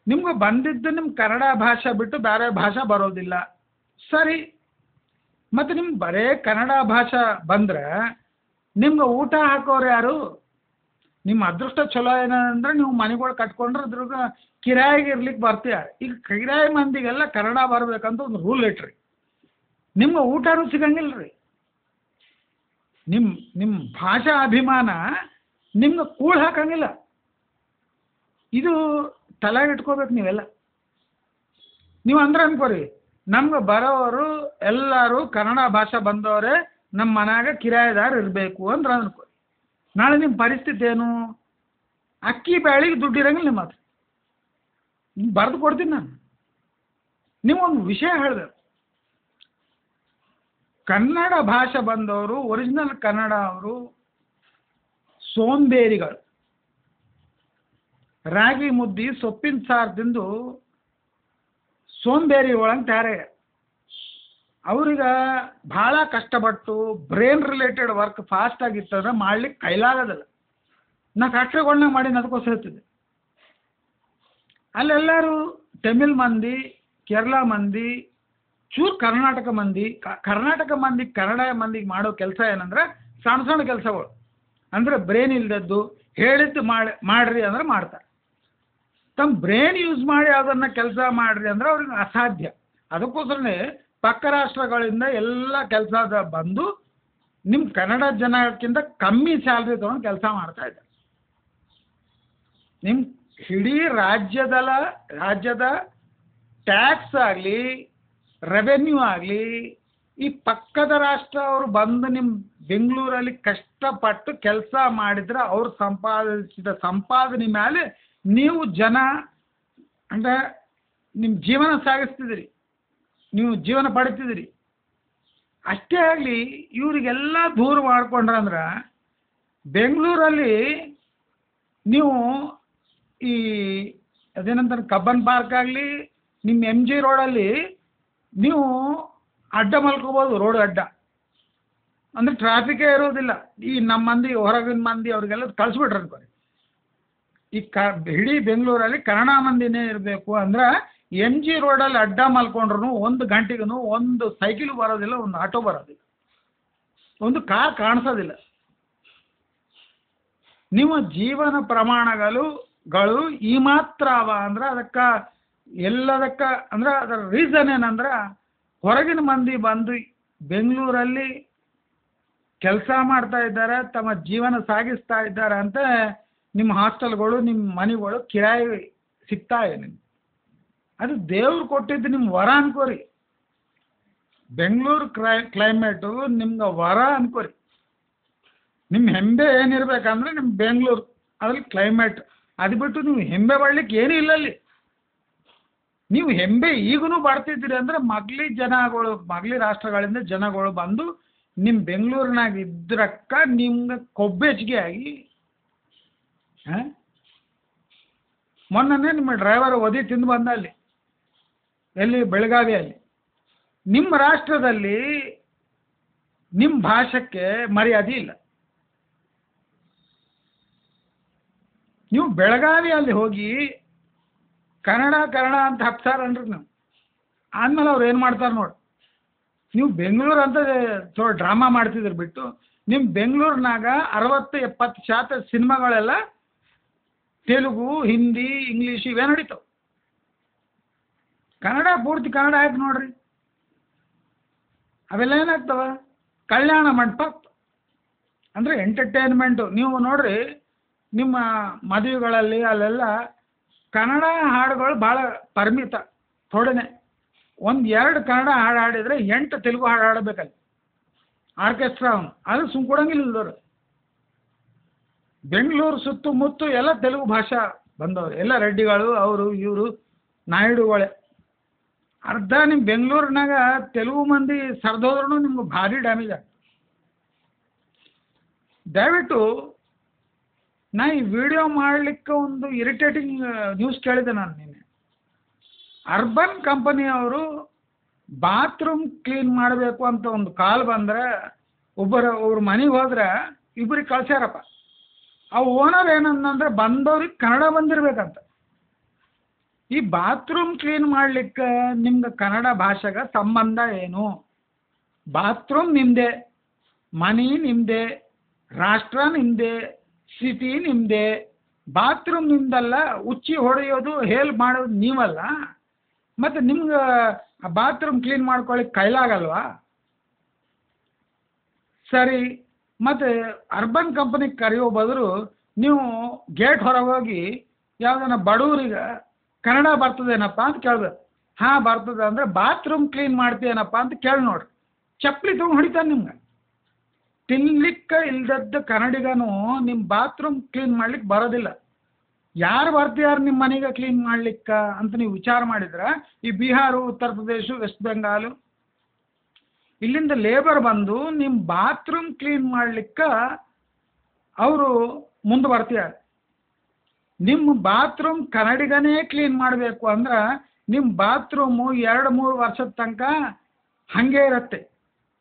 ನಿಮ್ಗೆ ಬಂದಿದ್ದು ನಿಮ್ಮ ಕನ್ನಡ ಭಾಷೆ ಬಿಟ್ಟು ಬೇರೆ ಭಾಷೆ ಬರೋದಿಲ್ಲ, ಸರಿ. ಮತ್ತು ನಿಮ್ಗೆ ಬರೇ ಕನ್ನಡ ಭಾಷೆ ಬಂದ್ರೆ ನಿಮ್ಗೆ ಊಟ ಹಾಕೋರು ಯಾರು? ನಿಮ್ಮ ಅದೃಷ್ಟ ಚಲೋ ಏನಂದ್ರೆ ನೀವು ಮನೆಗಳು ಕಟ್ಕೊಂಡ್ರೆ ಅದ್ರಾಗ ಕಿರಾಯಿಗೆ ಇರ್ಲಿಕ್ಕೆ ಬರ್ತೀಯ. ಈಗ ಕಿರಾಯಿ ಮಂದಿಗೆಲ್ಲ ಕನ್ನಡ ಬರ್ಬೇಕಂತ ಒಂದು ರೂಲ್ ಇಟ್ರಿ, ನಿಮ್ಗೆ ಊಟನೂ ಸಿಗಂಗಿಲ್ಲ ರೀ. ನಿಮ್ಮ ಭಾಷಾ ಅಭಿಮಾನ ನಿಮ್ಗೆ ಕೂಳು ಹಾಕಂಗಿಲ್ಲ. ಇದು ತಲೆಗೆ ಇಟ್ಕೋಬೇಕು ನೀವೆಲ್ಲ. ನೀವು ಅಂದ್ರೆ ಅನ್ಕೋರಿ, ನಮ್ಗೆ ಬರೋರು ಎಲ್ಲರೂ ಕನ್ನಡ ಭಾಷೆ ಬಂದವರೇ ನಮ್ಮ ಮನ್ಯಾಗ ಕಿರಾಯಿದಾರ ಇರಬೇಕು ಅಂದ್ರೆ ಅನ್ಕೋರಿ. ನಾಳೆ ನಿಮ್ಮ ಪರಿಸ್ಥಿತಿ ಏನು? ಅಕ್ಕಿ ಬ್ಯಾಳಿಗೆ ದುಡ್ಡು ಇರಂಗಿಲ್ಲ ನಿಮ್ಮ ಹತ್ರ. ಬರೆದು ಕೊಡ್ತೀನಿ ನಾನು. ನೀವೊಂದು ವಿಷಯ ಹೇಳಿದೆ, ಕನ್ನಡ ಭಾಷೆ ಬಂದವರು, ಒರಿಜಿನಲ್ ಕನ್ನಡ ಅವರು ಸೋಂಬೇರಿಗಳು. ರಾಗಿ ಮುದ್ದಿ ಸೊಪ್ಪಿನ ಸಾರು ತಿಂದು ಸೋಂಬೇರಿ ಒಳಗೆ ತಯಾರಾಗ. ಅವ್ರಿಗೆ ಭಾಳ ಕಷ್ಟಪಟ್ಟು ಬ್ರೈನ್ ರಿಲೇಟೆಡ್ ವರ್ಕ್ ಫಾಸ್ಟ್ ಆಗಿತ್ತಂದ್ರೆ ಮಾಡ್ಲಿಕ್ಕೆ ಕೈಲಾಗೋದಿಲ್ಲ. ನಾ ಫ್ಯಾಕ್ಟ್ರಿಗಳನ್ನ ಮಾಡಿ ಅದಕ್ಕೋಸ್ಕರ ಹೇಳ್ತಿದ್ದೆ. ಅಲ್ಲೆಲ್ಲರೂ ತಮಿಳ್ ಮಂದಿ, ಕೇರಳ ಮಂದಿ, ಚೂರು ಕರ್ನಾಟಕ ಮಂದಿ ಕನ್ನಡ ಮಂದಿಗೆ ಮಾಡೋ ಕೆಲಸ ಏನಂದ್ರೆ ಸಣ್ಣ ಸಣ್ಣ ಕೆಲಸಗಳು, ಅಂದರೆ ಬ್ರೈನ್ ಇಲ್ದದ್ದು ಹೇಳಿದ್ದು ಮಾಡ್ರಿ ಅಂದ್ರೆ ಮಾಡ್ತಾರೆ. ತಮ್ಮ ಬ್ರೈನ್ ಯೂಸ್ ಮಾಡಿ ಅದನ್ನು ಕೆಲಸ ಮಾಡ್ರಿ ಅಂದ್ರೆ ಅವ್ರಿಗೆ ಅಸಾಧ್ಯ. ಅದಕ್ಕೋಸ್ಕರನೇ ಪಕ್ಕ ರಾಷ್ಟ್ರಗಳಿಂದ ಎಲ್ಲ ಕೆಲಸ ಬಂದು ನಿಮ್ಮ ಕನ್ನಡ ಜನಕ್ಕಿಂತ ಕಮ್ಮಿ ಸ್ಯಾಲ್ರಿ ತೊಗೊಂಡು ಕೆಲಸ ಮಾಡ್ತಾ ಇದ್ದಾರೆ. ನಿಮ್ಮ ಇಡೀ ರಾಜ್ಯದ ಟ್ಯಾಕ್ಸ್ ಆಗಲಿ, ರೆವೆನ್ಯೂ ಆಗಲಿ, ಈ ಪಕ್ಕದ ರಾಷ್ಟ್ರ ಅವರು ಬಂದು ನಿಮ್ಮ ಬೆಂಗಳೂರಲ್ಲಿ ಕಷ್ಟಪಟ್ಟು ಕೆಲಸ ಮಾಡಿದ್ರೆ ಅವ್ರು ಸಂಪಾದಿಸಿದ ಸಂಪಾದನೆ ಮೇಲೆ ನೀವು ಜನ ಅಂದರೆ ನಿಮ್ಮ ಜೀವನ ಸಾಗಿಸ್ತಿದ್ದೀರಿ, ನೀವು ಜೀವನ ಪಡಿತಿದ್ದೀರಿ. ಅಷ್ಟೇ ಆಗಲಿ, ಇವರಿಗೆಲ್ಲ ದೂರ ಮಾಡ್ಕೊಂಡ್ರಂದ್ರೆ ಬೆಂಗಳೂರಲ್ಲಿ ನೀವು ಈ ಅದೇನಂತಾರೆ ಕಬ್ಬನ್ ಪಾರ್ಕ್ ಆಗಲಿ, ನಿಮ್ಮ MG ರೋಡಲ್ಲಿ ನೀವು ಅಡ್ಡ ಮಲ್ಕೋಬೋದು, ರೋಡ್ ಅಡ್ಡ, ಅಂದರೆ ಟ್ರಾಫಿಕೇ ಇರೋದಿಲ್ಲ. ಈ ನಮ್ಮ ಮಂದಿ, ಹೊರಗಿನ ಮಂದಿ ಅವ್ರಿಗೆಲ್ಲ ಕಳಿಸ್ಬಿಟ್ರೆ ಅನ್ಕೋರಿ. ಈ ಇಡೀ ಬೆಂಗಳೂರಲ್ಲಿ ಕನ್ನಡ ಮಂದಿನೇ ಇರಬೇಕು ಅಂದ್ರೆ MG ರೋಡಲ್ಲಿ ಅಡ್ಡ ಮಲ್ಕೊಂಡ್ರು 1 ಗಂಟೆಗೂ ಒಂದು ಸೈಕಲ್ ಬರೋದಿಲ್ಲ, ಒಂದು ಆಟೋ ಬರೋದಿಲ್ಲ, ಒಂದು ಕಾರ್ ಕಾಣಿಸೋದಿಲ್ಲ. ನಿಮ್ಮ ಜೀವನ ಪ್ರಮಾಣಗಳು ಈ ಮಾತ್ರ ಅವ ಅಂದ್ರೆ ಅದಕ್ಕೆ ಎಲ್ಲದಕ್ಕೆ ಅಂದ್ರೆ ಅದರ ರೀಸನ್ ಏನಂದ್ರೆ ಹೊರಗಿನ ಮಂದಿ ಬಂದು ಬೆಂಗಳೂರಲ್ಲಿ ಕೆಲಸ ಮಾಡ್ತಾ ಇದ್ದಾರೆ, ತಮ್ಮ ಜೀವನ ಸಾಗಿಸ್ತಾ ಇದ್ದಾರೆ ಅಂತ ನಿಮ್ಮ ಹಾಸ್ಟೆಲ್ಗಳು, ನಿಮ್ಮ ಮನೆಗಳು ಕಿರಾಯಿ ಸಿಗ್ತಾ ಇದೆ ನಿಮ್ಗೆ. ಅದು ದೇವ್ರು ಕೊಟ್ಟಿದ್ದು ನಿಮ್ಮ ವರ ಅನ್ಕೋರಿ. ಬೆಂಗಳೂರು ಕ್ಲೈಮೇಟು ನಿಮ್ಗೆ ವರ ಅನ್ಕೋರಿ. ನಿಮ್ಮ ಹೆಮ್ಮೆ ಏನಿರ್ಬೇಕಂದ್ರೆ ನಿಮ್ಮ ಬೆಂಗಳೂರು ಅದ್ರಲ್ಲಿ ಕ್ಲೈಮೇಟ್. ಅದು ಬಿಟ್ಟು ನೀವು ಹೆಮ್ಮೆ ಪಡ್ಲಿಕ್ಕೆ ಏನೂ ಇಲ್ಲ ಅಲ್ಲಿ. ನೀವು ಹೆಮ್ಮೆ ಈಗೂ ಬರ್ತಿದ್ದೀರಿ ಅಂದರೆ ಮಗ್ಲಿ ರಾಷ್ಟ್ರಗಳಿಂದ ಜನಗಳು ಬಂದು ನಿಮ್ಮ ಬೆಂಗಳೂರಿನಾಗ ಇದ್ರಕ್ಕ ನಿಮ್ಗೆ ಕೊಬ್ಬೆಚ್ಗೆ ಆಗಿ ಮೊನ್ನೆ ನಿಮ್ಮ ಡ್ರೈವರ್ ಒದಿ ತಿಂದು ಬಂದ ಅಲ್ಲಿ, ಎಲ್ಲಿ ಬೆಳಗಾವಿಯಲ್ಲಿ. ನಿಮ್ಮ ರಾಷ್ಟ್ರದಲ್ಲಿ ನಿಮ್ಮ ಭಾಷೆಗೆ ಮರ್ಯಾದೆ ಇಲ್ಲ. ನೀವು ಬೆಳಗಾವಿಯಲ್ಲಿ ಹೋಗಿ ಕನ್ನಡ ಅಂತ ಹಪ್ಸಾರನ್ರಿ ನೀವು. ಆದಮೇಲೆ ಅವ್ರು ಏನು ಮಾಡ್ತಾರೆ ನೋಡಿ, ನೀವು ಬೆಂಗಳೂರು ಅಂತ ಡ್ರಾಮಾ ಮಾಡ್ತಿದ್ರು ಬಿಟ್ಟು ನಿಮ್ಮ ಬೆಂಗಳೂರಿನಾಗ 60-70% ಸಿನಿಮಾಗಳೆಲ್ಲ ತೆಲುಗು, ಹಿಂದಿ, ಇಂಗ್ಲೀಷ್ ಇವೇ ನಡೀತಾವೆ. ಕನ್ನಡ ಪೂರ್ತಿ ಕನ್ನಡ ಆಯ್ತು ನೋಡ್ರಿ. ಅವೆಲ್ಲ ಏನಾಗ್ತವ, ಕಲ್ಯಾಣ ಮಂಟಪ ಅಂದರೆ ಎಂಟರ್ಟೈನ್ಮೆಂಟು. ನೀವು ನೋಡ್ರಿ ನಿಮ್ಮ ಮದುವೆಗಳಲ್ಲಿ ಅಲ್ಲೆಲ್ಲ ಕನ್ನಡ ಹಾಡುಗಳು ಭಾಳ ಪರಿಮಿತ, ಥೋಡನೆ. 1-2 ಕನ್ನಡ ಹಾಡು ಹಾಡಿದರೆ 8 ತೆಲುಗು ಹಾಡು ಹಾಡಬೇಕಲ್ಲಿ ಆರ್ಕೆಸ್ಟ್ರಾ. ಅದು ಕೊಡಂಗಿಲ್ಲ ಇಲ್ದವ್ರು. ಬೆಂಗಳೂರು ಸುತ್ತಮುತ್ತ ಎಲ್ಲ ತೆಲುಗು ಭಾಷಾ ಬಂದವರು, ಎಲ್ಲ ರೆಡ್ಡಿಗಳು, ಅವರು ಇವರು ನಾಯ್ಡುಗಳೇ. ಅರ್ಧ ನಿಮ್ಮ ಬೆಂಗಳೂರಿನಾಗ ತೆಲುಗು ಮಂದಿ ಸರ್ದೋದ್ರೂ ನಿಮ್ಗೆ ಭಾರಿ ಡ್ಯಾಮೇಜ್ ಆಗ್ತದೆ. ದಯವಿಟ್ಟು ನಾ ಈ ವಿಡಿಯೋ ಮಾಡಲಿಕ್ಕೆ ಒಂದು ಇರಿಟೇಟಿಂಗ್ ನ್ಯೂಸ್ ಕೇಳಿದೆ ನಾನು ನಿನ್ನೆ. ಅರ್ಬನ್ ಕಂಪನಿಯವರು ಬಾತ್ರೂಮ್ ಕ್ಲೀನ್ ಮಾಡಬೇಕು ಅಂತ ಒಂದು ಕಾಲ್ ಬಂದರೆ ಒಬ್ಬರ ಮನೆಗೆ ಹೋದ್ರೆ ಇಬ್ಬರಿಗೆ ಕಳ್ಸ್ಯಾರಪ್ಪ. ಆ ಓನರ್ ಏನಂದ್ರೆ ಬಂದವ್ರಿಗೆ ಕನ್ನಡ ಬಂದಿರ್ಬೇಕಂತ. ಈ ಬಾತ್ರೂಮ್ ಕ್ಲೀನ್ ಮಾಡಲಿಕ್ಕೆ ನಿಮ್ಗೆ ಕನ್ನಡ ಭಾಷೆಗೆ ಸಂಬಂಧ ಏನು? ಬಾತ್ರೂಮ್ ನಿಮ್ಮದೇ, ಮನೆ ನಿಮ್ಮದೇ, ರಾಷ್ಟ್ರ ನಿಮ್ಮದೇ, ಸಿಟಿ ನಿಮ್ಮದೇ. ಬಾತ್ರೂಮ್ ನಿಮ್ದಲ್ಲ, ಉಚ್ಚಿ ಹೊಡೆಯೋದು ಹೇಲ್ ಮಾಡೋದು ನೀವಲ್ಲ. ಮತ್ತು ನಿಮ್ಗೆ ಆ ಬಾತ್ರೂಮ್ ಕ್ಲೀನ್ ಮಾಡ್ಕೊಳ್ಳಿಕ್ಕೆ ಕೈಲಾಗಲ್ವಾ? ಸರಿ, ಮತ್ತು ಅರ್ಬನ್ ಕಂಪನಿಗೆ ಕರೆಯೋ ಬದಲು ನೀವು ಗೇಟ್ ಹೊರಗೆ ಹೋಗಿ ಯಾವುದನ್ನ ಬಡವರಿಗೆ ಕನ್ನಡ ಬರ್ತದೇನಪ್ಪ ಅಂತ ಕೇಳ್ಬೇಕು. ಹಾಂ ಬರ್ತದೆ ಅಂದರೆ ಬಾತ್ರೂಮ್ ಕ್ಲೀನ್ ಮಾಡ್ತೀಯನಪ್ಪ ಅಂತ ಕೇಳಿ ನೋಡ್ರಿ. ಚಪ್ಪಲಿ ತೊಗೊಂಡು ಹೊಡಿತಾನೆ ನಿಮ್ಗೆ. ತಿನ್ಲಿಕ್ಕೆ ಇಲ್ದದ್ದು ಕನ್ನಡಿಗನು ನಿಮ್ಮ ಬಾತ್ರೂಮ್ ಕ್ಲೀನ್ ಮಾಡ್ಲಿಕ್ಕೆ ಬರೋದಿಲ್ಲ. ಯಾರು ಬರ್ತೀಯಾರು ನಿಮ್ಮ ಮನೆಗೆ ಕ್ಲೀನ್ ಮಾಡ್ಲಿಕ್ಕೆ ಅಂತ ನೀವು ವಿಚಾರ ಮಾಡಿದ್ರೆ, ಈ ಬಿಹಾರ, ಉತ್ತರ ಪ್ರದೇಶ, ವೆಸ್ಟ್ ಬೆಂಗಾಲು ಇಲ್ಲಿಂದ ಲೇಬರ್ ಬಂದು ನಿಮ್ಮ ಬಾತ್ರೂಮ್ ಕ್ಲೀನ್ ಮಾಡ್ಲಿಕ್ಕೆ ಅವರು ಮುಂದೆ ಬರ್ತೀಯಾರ. ನಿಮ್ಮ ಬಾತ್ರೂಮ್ ಕನ್ನಡಿಗನೇ ಕ್ಲೀನ್ ಮಾಡಬೇಕು ಅಂದ್ರೆ ನಿಮ್ಮ ಬಾತ್ರೂಮು 2-3 ವರ್ಷದ ತನಕ ಹಾಗೆ ಇರುತ್ತೆ.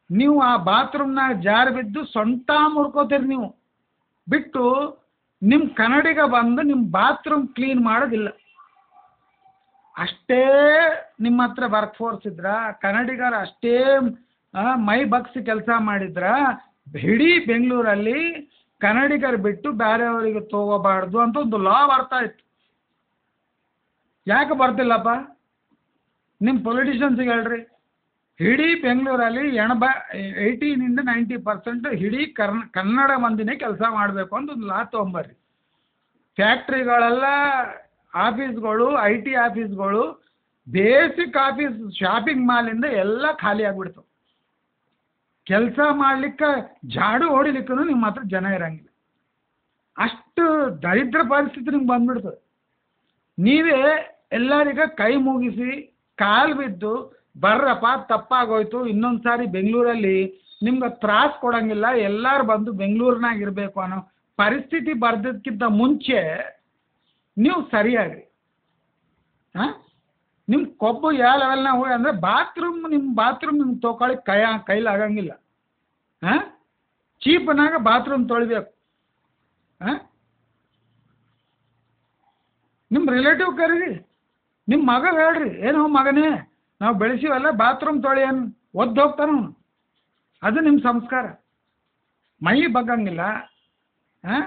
ನೀವು ಆ ಬಾತ್ರೂಮ್ನಾಗ ಜಾರು ಬಿದ್ದು ಸೊಂಟ ಮುರ್ಕೋತೀರಿ ನೀವು ಬಿಟ್ಟು. ನಿಮ್ಮ ಕನ್ನಡಿಗ ಬಂದು ನಿಮ್ಮ ಬಾತ್ರೂಮ್ ಕ್ಲೀನ್ ಮಾಡೋದಿಲ್ಲ. ಅಷ್ಟೇ ನಿಮ್ಮ ಹತ್ರ ವರ್ಕ್ ಫೋರ್ಸ್ ಇದ್ರೆ, ಕನ್ನಡಿಗರು ಅಷ್ಟೇ ಮೈ ಬಗ್ಸಿ ಕೆಲಸ ಮಾಡಿದ್ರೆ ಇಡೀ ಬೆಂಗಳೂರಲ್ಲಿ ಕನ್ನಡಿಗರು ಬಿಟ್ಟು ಬೇರೆಯವರಿಗೆ ತಗೋಬಾರ್ದು ಅಂತ ಒಂದು ಲಾ ಬರ್ತಾ ಇತ್ತು. ಯಾಕೆ ಬರ್ತಿಲ್ಲಪ್ಪ? ನಿಮ್ಮ ಪೊಲಿಟಿಷಿಯನ್ಸಿಗೆ ಹೇಳ್ರಿ. ಇಡೀ ಬೆಂಗಳೂರಲ್ಲಿ 80-90% ಇಡೀ ಕನ್ನಡ ಮಂದಿನೇ ಕೆಲಸ ಮಾಡಬೇಕು ಅಂತ ಒಂದು ಲಾ ತೊಗೊಂಬರ್ರಿ. ಫ್ಯಾಕ್ಟ್ರಿಗಳೆಲ್ಲ, ಆಫೀಸ್ಗಳು, IT ಆಫೀಸ್ಗಳು, ಬೇಸಿಕ್ ಆಫೀಸ್, ಶಾಪಿಂಗ್ ಮಾಲಿಂದ ಎಲ್ಲ ಖಾಲಿ ಆಗಿಬಿಡ್ತವೆ. ಕೆಲಸ ಮಾಡಲಿಕ್ಕೆ ಜಾಡು ಹೊಡಿಲಿಕ್ಕೂ ನಿಮ್ಮ ಹತ್ರ ಜನ ಇರಂಗಿಲ್ಲ. ಅಷ್ಟು ದರಿದ್ರ ಪರಿಸ್ಥಿತಿ ನಿಮ್ಗೆ ಬಂದ್ಬಿಡ್ತದೆ. ನೀವೇ ಎಲ್ಲರಿಗ ಕೈ ಮುಗಿಸಿ ಕಾಲು ಬಿದ್ದು ಬರ್ರಪ್ಪ ತಪ್ಪಾಗೋಯ್ತು, ಇನ್ನೊಂದು ಸಾರಿ ಬೆಂಗಳೂರಲ್ಲಿ ನಿಮ್ಗೆ ತ್ರಾಸ ಕೊಡೋಂಗಿಲ್ಲ, ಎಲ್ಲರೂ ಬಂದು ಬೆಂಗಳೂರಿನಾಗ ಇರಬೇಕು ಅನ್ನೋ ಪರಿಸ್ಥಿತಿ ಬರ್ದಕ್ಕಿಂತ ಮುಂಚೆ ನೀವು ಸರಿಯಾಗ್ರಿ. ಹಾಂ, ನಿಮ್ಮ ಕೊಬ್ಬು ಯಾವ ಲೆವೆಲ್ನಾಗ ಹೋಗಿ ಅಂದರೆ ನಿಮ್ಮ ಬಾತ್ರೂಮ್ ನಿಮ್ಗೆ ತೊಗೊಳಕ್ಕೆ ಕೈಲಿ ಆಗಂಗಿಲ್ಲ. ಹಾಂ, ಚೀಪ್ನಾಗ ಬಾತ್ರೂಮ್ ತೊಳಿಬೇಕು. ಹಾಂ, ನಿಮ್ಮ ರಿಲೇಟಿವ್ ಕರೀರಿ, ನಿಮ್ಮ ಮಗ ಹೇಳ್ರಿ, ಏನೋ ಮಗನೇ ನಾವು ಬೆಳೆಸಿವಲ್ಲ ಬಾತ್ರೂಮ್ ತೊಳಿ ಏನು ಒದ್ದು ಹೋಗ್ತಾನ ಅವನು. ಅದು ನಿಮ್ಮ ಸಂಸ್ಕಾರ. ಮೈ ಬಗ್ಗಂಗಿಲ್ಲ. ಹಾಂ,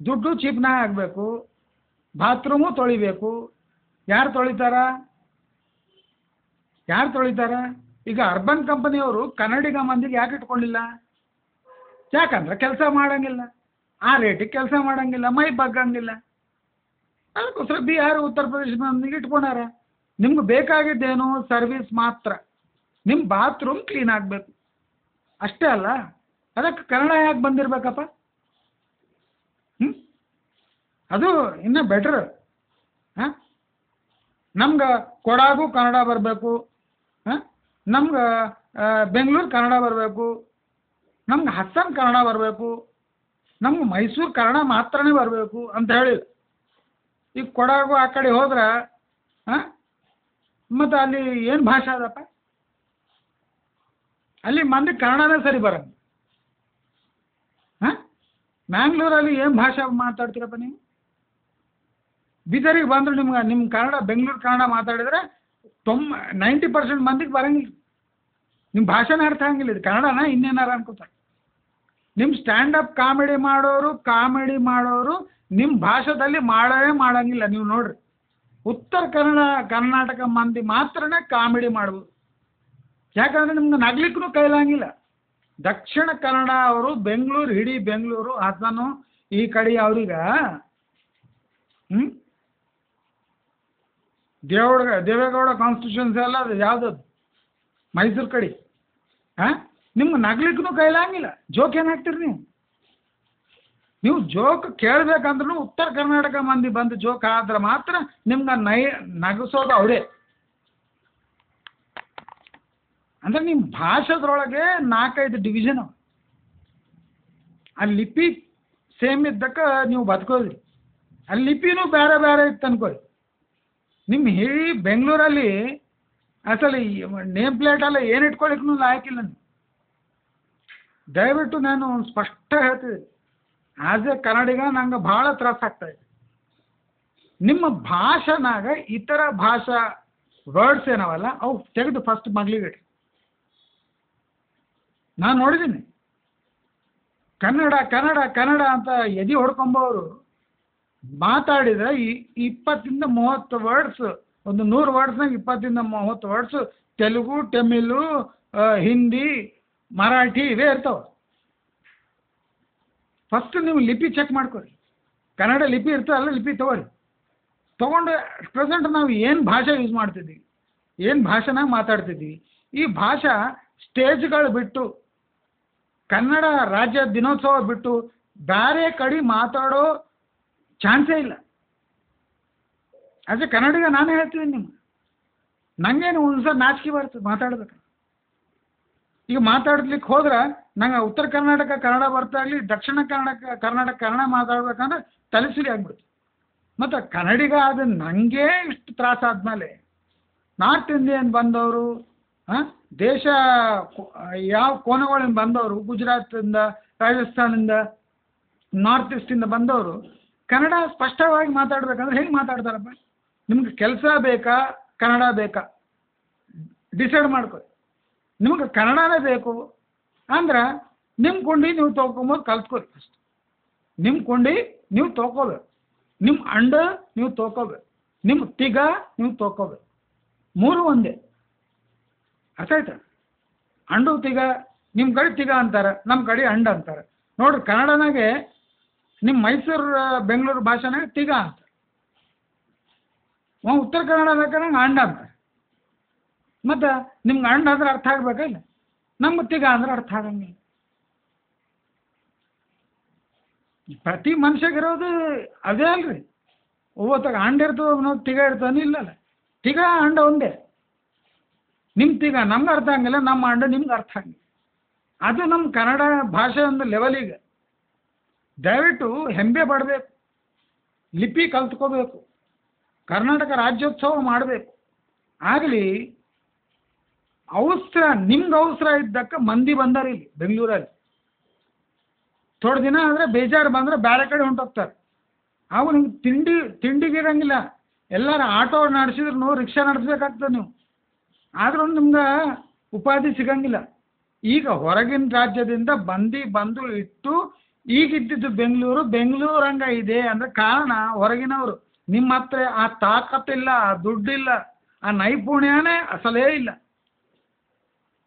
ದುಡ್ಡು ಚೀಪ್ನಾಗ ಆಗಬೇಕು, ಬಾತ್ರೂಮು ತೊಳಿಬೇಕು. ಯಾರು ತೊಳಿತಾರ? ಈಗ ಅರ್ಬನ್ ಕಂಪನಿಯವರು ಕನ್ನಡಿಗ ಮಂದಿಗೆ ಯಾಕೆ ಇಟ್ಕೊಂಡಿಲ್ಲ? ಯಾಕಂದ್ರೆ ಕೆಲಸ ಮಾಡಂಗಿಲ್ಲ, ಆ ರೇಟಿಗೆ ಕೆಲಸ ಮಾಡಂಗಿಲ್ಲ, ಮೈ ಬಗ್ಗಂಗಿಲ್ಲ. ಅದಕ್ಕೋಸ್ಕರ ಬಿಹಾರ ಉತ್ತರ ಪ್ರದೇಶ ಮಂದಿಗೆ ಇಟ್ಕೊಂಡಾರ. ನಿಮ್ಗೆ ಬೇಕಾಗಿದ್ದೇನು? ಸರ್ವಿಸ್ ಮಾತ್ರ. ನಿಮ್ಮ ಬಾತ್ರೂಮ್ ಕ್ಲೀನ್ ಆಗಬೇಕು ಅಷ್ಟೇ ಅಲ್ಲ. ಅದಕ್ಕೆ ಕನ್ನಡ ಯಾಕೆ ಬಂದಿರಬೇಕಪ್ಪ? ಅದು ಇನ್ನೂ ಬೆಟ್ರ್. ಹಾಂ, ನಮ್ಗೆ ಕೊಡಗು ಕನ್ನಡ ಬರಬೇಕು, ಹಾಂ, ನಮ್ಗೆ ಬೆಂಗಳೂರು ಕನ್ನಡ ಬರಬೇಕು, ನಮ್ಗೆ ಹಾಸನ ಕನ್ನಡ ಬರಬೇಕು, ನಮ್ಗೆ ಮೈಸೂರು ಕನ್ನಡ ಮಾತ್ರನೇ ಬರಬೇಕು ಅಂತ ಹೇಳಿಲ್ಲ. ಈಗ ಕೊಡಗು ಆ ಕಡೆ ಹೋದ್ರೆ ಹಾಂ, ಮತ್ತು ಅಲ್ಲಿ ಏನು ಭಾಷೆ ಅದಪ್ಪ? ಅಲ್ಲಿ ಮಂದಿ ಕನ್ನಡನೇ ಸರಿ ಬರಂಗ. ಹಾಂ, ಮ್ಯಾಂಗ್ಳೂರಲ್ಲಿ ಏನು ಭಾಷೆ ಮಾತಾಡ್ತೀರಪ್ಪ ನೀವು? ಬೀದರಿಗೆ ಬಂದರು ನಿಮ್ಮ ಕನ್ನಡ ಬೆಂಗಳೂರು ಕನ್ನಡ ಮಾತಾಡಿದ್ರೆ 90% ಮಂದಿಗೆ ಬರಂಗಿಲ್ಲ. ನಿಮ್ಮ ಭಾಷೆನೇ ಅರ್ಥ ಆಗಂಗಿಲ್ಲ. ಇದು ಕನ್ನಡನ ಇನ್ನೇನಾರ ಅನ್ಕೋತಾರೆ. ನಿಮ್ಮ ಸ್ಟ್ಯಾಂಡಪ್ ಕಾಮಿಡಿ ಮಾಡೋರು ನಿಮ್ಮ ಭಾಷೆದಲ್ಲಿ ಮಾಡಂಗಿಲ್ಲ. ನೀವು ನೋಡ್ರಿ, ಉತ್ತರ ಕರ್ನಾಟಕ ಮಂದಿ ಮಾತ್ರನೇ ಕಾಮಿಡಿ ಮಾಡ್ಬೋದು. ಯಾಕಂದರೆ ನಿಮ್ಗೆ ನಗ್ಲಿಕ್ಕೂ ಕೈಲಾಗಿಲ್ಲ. ದಕ್ಷಿಣ ಕನ್ನಡ ಅವರು ಬೆಂಗಳೂರು, ಇಡೀ ಬೆಂಗಳೂರು, ಹಾಸನು ಈ ಕಡೆ ಅವ್ರಿಗೆ ದೇವೇಗೌಡ ಕಾನ್ಸ್ಟಿಟ್ಯೂಷನ್ಸಿ ಎಲ್ಲ ಅದು ಯಾವುದದು ಮೈಸೂರು ಕಡೆ. ಹಾಂ, ನಿಮ್ಗೆ ನಗ್ಲಿಕ್ಕೂ ಕೈಲಾಗಿಲ್ಲ. ಜೋಕ್ ಏನು ಹಾಕ್ತೀರಿ ನೀವು ಜೋಕ್ ಕೇಳಬೇಕಂದ್ರೂ ಉತ್ತರ ಕರ್ನಾಟಕ ಮಂದಿ ಬಂದು ಜೋಕ್ ಆದ್ರೆ ಮಾತ್ರ ನಿಮ್ಗೆ ನಗಿಸೋದು ಅವರೇ. ಅಂದರೆ ನಿಮ್ಮ ಭಾಷೆದ್ರೊಳಗೆ 4-5 ಡಿವಿಷನ್. ಆ ಲಿಪಿ ಸೇಮ್ ಇದ್ದಕ್ಕೆ ನೀವು ಬದುಕೋದ್ರಿ. ಆ ಲಿಪಿನೂ ಬೇರೆ ಇತ್ತು ಅನ್ಕೊಳ್ಳಿ. ನಿಮ್ಮ ಇಡೀ ಬೆಂಗಳೂರಲ್ಲಿ ಅಸಲು ನೇಮ್ ಪ್ಲೇಟೆಲ್ಲ ಏನು ಇಟ್ಕೊಳ್ಳಿಕ್ಕೂ ಲಾಯಕ್ಕಿಲ್ಲ. ದಯವಿಟ್ಟು ನಾನು ಸ್ಪಷ್ಟ ಹೇಳ್ತಿದ್ದೆ, ಆಸ್ ಎ ಕನ್ನಡಿಗ ನಂಗೆ ಭಾಳ ತ್ರಾಸ ಆಗ್ತಾಯಿದೆ. ನಿಮ್ಮ ಭಾಷೆನಾಗ ಇತರ ಭಾಷಾ ವರ್ಡ್ಸ್ ಏನವಲ್ಲ ಅವು ತೆಗೆದು ಫಸ್ಟ್ ಮಗ್ಲಿಗಿಡ್ರಿ. ನಾನು ನೋಡಿದ್ದೀನಿ ಕನ್ನಡ ಅಂತ ಎದೆ ಹೊಡ್ಕೊಂಬವರು ಮಾತಾಡಿದ್ರೆ 20-30 ವರ್ಡ್ಸ್, ಒಂದು 100 ವರ್ಡ್ಸ್ನಾಗ 20-30 ವರ್ಡ್ಸ್ ತೆಲುಗು, ತಮಿಳು, ಹಿಂದಿ, ಮರಾಠಿ ಇವೇ ಇರ್ತಾವೆ. ಫಸ್ಟ್ ನೀವು ಲಿಪಿ ಚೆಕ್ ಮಾಡ್ಕೊರಿ. ಕನ್ನಡ ಲಿಪಿ ಇರ್ತದಲ್ಲ, ಲಿಪಿ ತೊಗೊಂಡು ಪ್ರೆಸೆಂಟ್ ನಾವು ಏನು ಭಾಷೆ ಯೂಸ್ ಮಾಡ್ತಿದ್ದೀವಿ, ಏನು ಭಾಷೆನಾಗ ಮಾತಾಡ್ತಿದ್ದೀವಿ, ಈ ಭಾಷಾ ಸ್ಟೇಜ್ಗಳು ಬಿಟ್ಟು, ಕನ್ನಡ ರಾಜ್ಯ ದಿನೋತ್ಸವ ಬಿಟ್ಟು ಬೇರೆ ಕಡೆ ಮಾತಾಡೋ ಚಾನ್ಸೇ ಇಲ್ಲ. ಆಸ್ ಎ ಕನ್ನಡಿಗ ನಾನೇ ಹೇಳ್ತೀನಿ ನಿಮ್ಗೆ, ನನಗೇನು ಒಂದ್ಸಲ ನಾಚಿಕೆ ಬರ್ತದೆ ಮಾತಾಡ್ಬೇಕು. ಈಗ ಮಾತಾಡ್ಲಿಕ್ಕೆ ಹೋದ್ರೆ ನಂಗೆ ಉತ್ತರ ಕರ್ನಾಟಕ ಕನ್ನಡ ಬರ್ತಾಗಲಿ, ದಕ್ಷಿಣ ಕರ್ನಾಟಕ ಕನ್ನಡ ಮಾತಾಡ್ಬೇಕಂದ್ರೆ ತಲೆಸಿರಿ ಆಗ್ಬಿಡ್ತು. ಮತ್ತು ಕನ್ನಡಿಗ ಅದು ನನಗೆ ಇಷ್ಟು ತ್ರಾಸ ಆದಮೇಲೆ ನಾರ್ತ್ ಇಂಡಿಯನ್ ಬಂದವರು, ದೇಶ ಯಾವ ಕೋನಗಳಿಂದ ಬಂದವರು, ಗುಜರಾತಿಂದ, ರಾಜಸ್ಥಾನಿಂದ, ನಾರ್ತ್ ಈಸ್ಟಿಂದ ಬಂದವರು ಕನ್ನಡ ಸ್ಪಷ್ಟವಾಗಿ ಮಾತಾಡ್ಬೇಕಂದ್ರೆ ಹೆಂಗೆ ಮಾತಾಡ್ತಾರಪ್ಪ? ನಿಮ್ಗೆ ಕೆಲಸ ಬೇಕಾ ಕನ್ನಡ ಬೇಕಾ ಡಿಸೈಡ್ ಮಾಡ್ಕೊಳ್ಳಿ. ನಿಮ್ಗೆ ಕನ್ನಡನೇ ಬೇಕು ಅಂದ್ರೆ ನಿಮ್ಮ ಕೊಂಡಿ ನೀವು ತೊಗೊಂಬೋದು ಕಲ್ತ್ಕೊಳ್ಳಿ. ಫಸ್ಟ್ ನಿಮ್ಮ ಕೊಂಡಿ ನೀವು ತೊಗೋಬೇಕು, ನಿಮ್ಮ ಅಂಡ ನೀವು ತೊಗೋಬೇಕು, ನಿಮ್ಮ ತಿಗ ನೀವು ತೊಗೋಬೇಕು. 3 ಒಂದೇ. ಅರ್ಥ ಆಯ್ತಾ? ಅಂಡು ತಿಗ, ನಿಮ್ಮ ಕಡೆ ತಿಗ ಅಂತಾರೆ, ನಮ್ಮ ಕಡೆ ಅಂಡ ಅಂತಾರೆ. ನೋಡ್ರಿ, ಕನ್ನಡನಾಗೆ ನಿಮ್ಮ ಮೈಸೂರು ಬೆಂಗಳೂರು ಭಾಷೆನಾಗ ತಿಗ ಅಂತಾರೆ, ಉತ್ತರ ಕನ್ನಡದಾಗ ಅಂಡ ಅಂತಾರೆ. ಮತ್ತು ನಿಮ್ಗೆ ಅಂಡ ಅಂದ್ರೆ ಅರ್ಥ ಆಗ್ಬೇಕಲ್ಲ, ನಮ್ಗೆ ತಿಗ ಅಂದ್ರೆ ಅರ್ಥ ಆಗಂಗಿಲ್ಲ. ಪ್ರತಿ ಮನುಷ್ಯಗಿರೋದು ಅದೇ ಅಲ್ರಿ. ಒಬ್ಬತ್ತಾಗ ಅಂಡ ಇರ್ತದೆ, ಒಬ್ಬನೊಬ್ಬ ತಿಗ ಇರ್ತಾನೆ ಇಲ್ಲಲ್ಲ. ತಿಗ ಅಂಡ ಒಂದೇ. ನಿಮ್ಮ ತಿಗ ನಮ್ಗೆ ಅರ್ಥ ಆಗಂಗಿಲ್ಲ, ನಮ್ಮ ಅಂಡ ನಿಮ್ಗೆ ಅರ್ಥ ಆಗಂಗಿಲ್ಲ. ಅದು ನಮ್ಮ ಕನ್ನಡ ಭಾಷೆ ಒಂದು ಲೆವೆಲಿಗೆ. ದಯವಿಟ್ಟು ಹೆಮ್ಮೆ ಪಡಬೇಕು, ಲಿಪಿ ಕಲ್ತ್ಕೋಬೇಕು, ಕರ್ನಾಟಕ ರಾಜ್ಯೋತ್ಸವ ಮಾಡಬೇಕು, ಆಗಲಿ ಅವಸರ, ನಿಮ್ಗೆ ಅವಸರ ಇದ್ದಕ್ಕೆ ಮಂದಿ ಬಂದಾರ ಇಲ್ಲಿ ಬೆಂಗಳೂರಲ್ಲಿ. ಥೋಡೆ ದಿನ ಆದರೆ ಬೇಜಾರು ಬಂದರೆ ಬೇರೆ ಕಡೆ ಹೊಂಟೋಗ್ತಾರೆ. ಅವು ನಿಮ್ಗೆ ತಿಂಡಿಗೆ ಇರಂಗಿಲ್ಲ. ಎಲ್ಲರೂ ಆಟೋ ನಡೆಸಿದ್ರು ರಿಕ್ಷಾ ನಡೆಸ್ಬೇಕಾಗ್ತದೆ ನೀವು, ಆದ್ರೂ ನಿಮ್ಗೆ ಉಪಾಧಿ ಸಿಗಂಗಿಲ್ಲ. ಈಗ ಹೊರಗಿನ ರಾಜ್ಯದಿಂದ ಬಂದು ಇಟ್ಟು ಈಗಿದ್ದಿದ್ದು ಬೆಂಗಳೂರು ಹಂಗ ಇದೆ ಅಂದರೆ ಕಾರಣ ಹೊರಗಿನವರು. ನಿಮ್ಮ ಹತ್ರ ಆ ತಾಕತ್ತಿಲ್ಲ, ಆ ದುಡ್ಡಿಲ್ಲ, ಆ ನೈಪುಣ್ಯನೇ ಅಸಲೇ ಇಲ್ಲ.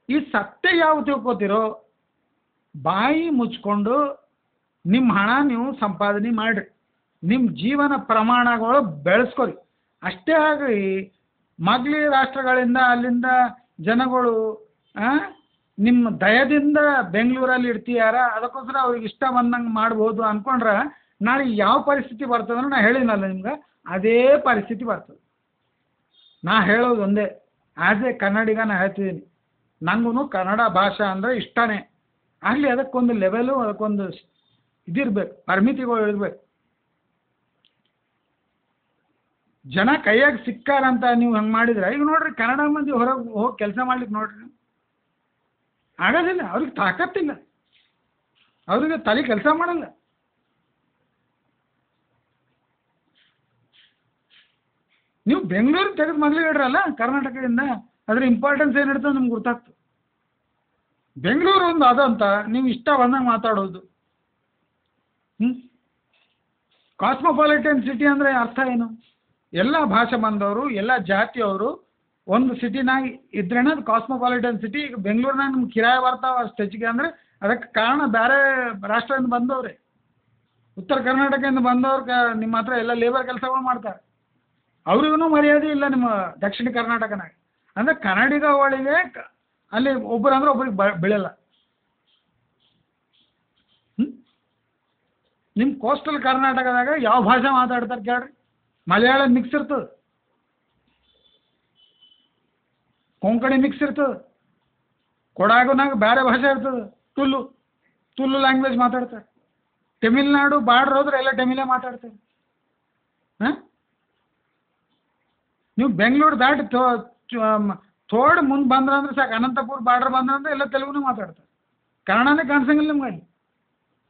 ಈ ಸತ್ಯ ಯಾವ ತಿಳ್ಕೊತಿರೋ, ಬಾಯಿ ಮುಚ್ಕೊಂಡು ನಿಮ್ಮ ಹಣ ನೀವು ಸಂಪಾದನೆ ಮಾಡಿರಿ, ನಿಮ್ಮ ಜೀವನ ಪ್ರಮಾಣಗಳು ಬೆಳೆಸ್ಕೊರಿ. ಅಷ್ಟೇ ಆಗಿ ಮಗ್ಲಿ ರಾಷ್ಟ್ರಗಳಿಂದ ಅಲ್ಲಿಂದ ಜನಗಳು ನಿಮ್ಮ ದಯದಿಂದ ಬೆಂಗಳೂರಲ್ಲಿ ಇರ್ತೀಯಾರ, ಅದಕ್ಕೋಸ್ಕರ ಅವ್ರಿಗೆ ಇಷ್ಟ ಬಂದಂಗೆ ಮಾಡ್ಬೋದು ಅಂದ್ಕೊಂಡ್ರೆ ನಾಳೆ ಯಾವ ಪರಿಸ್ಥಿತಿ ಬರ್ತದೆ ಅಂದ್ರೆ ನಾ ಹೇಳಿನಲ್ಲ ನಿಮ್ಗೆ, ಅದೇ ಪರಿಸ್ಥಿತಿ ಬರ್ತದೆ. ನಾ ಹೇಳೋದು ಒಂದೇ, ಆ್ಯಸ್ ಎ ಕನ್ನಡಿಗ ನಾ ಹೇಳ್ತಿದ್ದೀನಿ, ನನಗೂ ಕನ್ನಡ ಭಾಷೆ ಅಂದರೆ ಇಷ್ಟನೇ. ಆಗಲಿ ಅದಕ್ಕೊಂದು ಲೆವೆಲು, ಅದಕ್ಕೊಂದು ಇದಿರ್ಬೇಕು, ಪರಿಮಿತಿಗಳು ಇರಬೇಕು. ಜನ ಕೈಯಾಗ ಸಿಕ್ಕಾರಂತ ನೀವು ಹಂಗೆ ಮಾಡಿದ್ರೆ, ಈಗ ನೋಡ್ರಿ ಕನ್ನಡ ಮಂದಿ ಹೊರಗೆ ಹೋಗಿ ಕೆಲಸ ಮಾಡ್ಲಿಕ್ಕೆ ನೋಡ್ರಿ ಆಗೋದಿಲ್ಲ. ಅವ್ರಿಗೆ ತಾಕತ್ತಿಲ್ಲ, ಅವ್ರಿಗೆ ತಲೆ ಕೆಲಸ ಮಾಡಲ್ಲ. ನೀವು ಬೆಂಗಳೂರು ತೆಗೆದು ಮೊದಲೇ ಹೇಳ್ರಲ್ಲ ಕರ್ನಾಟಕದಿಂದ, ಅದ್ರ ಇಂಪಾರ್ಟೆನ್ಸ್ ಏನಿರ್ತದೆ ನಿಮ್ಗೆ ಗೊತ್ತಾಗ್ತದೆ. ಬೆಂಗಳೂರು ಒಂದು ಅದಂತ ನೀವು ಇಷ್ಟ ಬಂದಂಗೆ ಮಾತಾಡೋದು. ಕಾಸ್ಮೋಪಾಲಿಟನ್ ಸಿಟಿ ಅಂದರೆ ಅರ್ಥ ಏನು? ಎಲ್ಲ ಭಾಷೆ ಬಂದವರು, ಎಲ್ಲ ಜಾತಿಯವರು ಒಂದು ಸಿಟಿನಾಗ ಇದ್ರೇನೆ ಅದು ಕಾಸ್ಮೋಪಾಲಿಟನ್ ಸಿಟಿ. ಈಗ ಬೆಂಗಳೂರಿನಾಗ ನಿಮ್ಗೆ ಕಿರಾಯ ಬರ್ತಾವೆ ಅಷ್ಟು ಹೆಚ್ಚಿಗೆ ಅಂದರೆ ಅದಕ್ಕೆ ಕಾರಣ ಬೇರೆ ರಾಷ್ಟ್ರದಿಂದ ಬಂದವ್ರೆ. ಉತ್ತರ ಕರ್ನಾಟಕದಿಂದ ಬಂದವ್ರು ನಿಮ್ಮ ಹತ್ರ ಎಲ್ಲ ಲೇಬರ್ ಕೆಲಸಗಳು ಮಾಡ್ತಾರೆ, ಅವ್ರಿಗೂ ಮರ್ಯಾದೆ ಇಲ್ಲ ನಿಮ್ಮ ದಕ್ಷಿಣ ಕರ್ನಾಟಕನಾಗ. ಅಂದರೆ ಕನ್ನಡಿಗ ಒಳಗೆ ಅಲ್ಲಿ ಒಬ್ಬರು ಅಂದ್ರೆ ಒಬ್ರಿಗೆ ಬೆಳೆಯಲ್ಲ. ನಿಮ್ಮ ಕೋಸ್ಟಲ್ ಕರ್ನಾಟಕದಾಗ ಯಾವ ಭಾಷೆ ಮಾತಾಡ್ತಾರೆ ಕೇಳ್ರಿ? ಮಲಯಾಳ ಮಿಕ್ಸ್ ಇರ್ತದೆ, ಕೊಂಕಣಿ ಮಿಕ್ಸ್ ಇರ್ತದೆ, ಕೊಡಾಗುನಾಗ ಬೇರೆ ಭಾಷೆ ಇರ್ತದೆ, ತುಳು ಲ್ಯಾಂಗ್ವೇಜ್ ಮಾತಾಡ್ತಾರೆ. ತಮಿಳ್ನಾಡು ಬಾರ್ಡ್ರ್ ಹೋದ್ರೆ ಎಲ್ಲ ತಮಿಳೇ ಮಾತಾಡ್ತಾರೆ. ನೀವು ಬೆಂಗಳೂರು ದಾಟಿ ಥೋಡ್ ಮುಂದೆ ಬಂದ್ರಂದ್ರೆ ಸಾಕು, ಅನಂತಪುರ ಬಾರ್ಡ್ರ್ ಬಂದ್ರಂದ್ರೆ ಎಲ್ಲ ತೆಲುಗುನೇ ಮಾತಾಡ್ತಾರೆ, ಕನ್ನಡನೇ ಕಾಣಿಸಂಗಿಲ್ಲ ನಿಮ್ಗೆ ಅಲ್ಲಿ.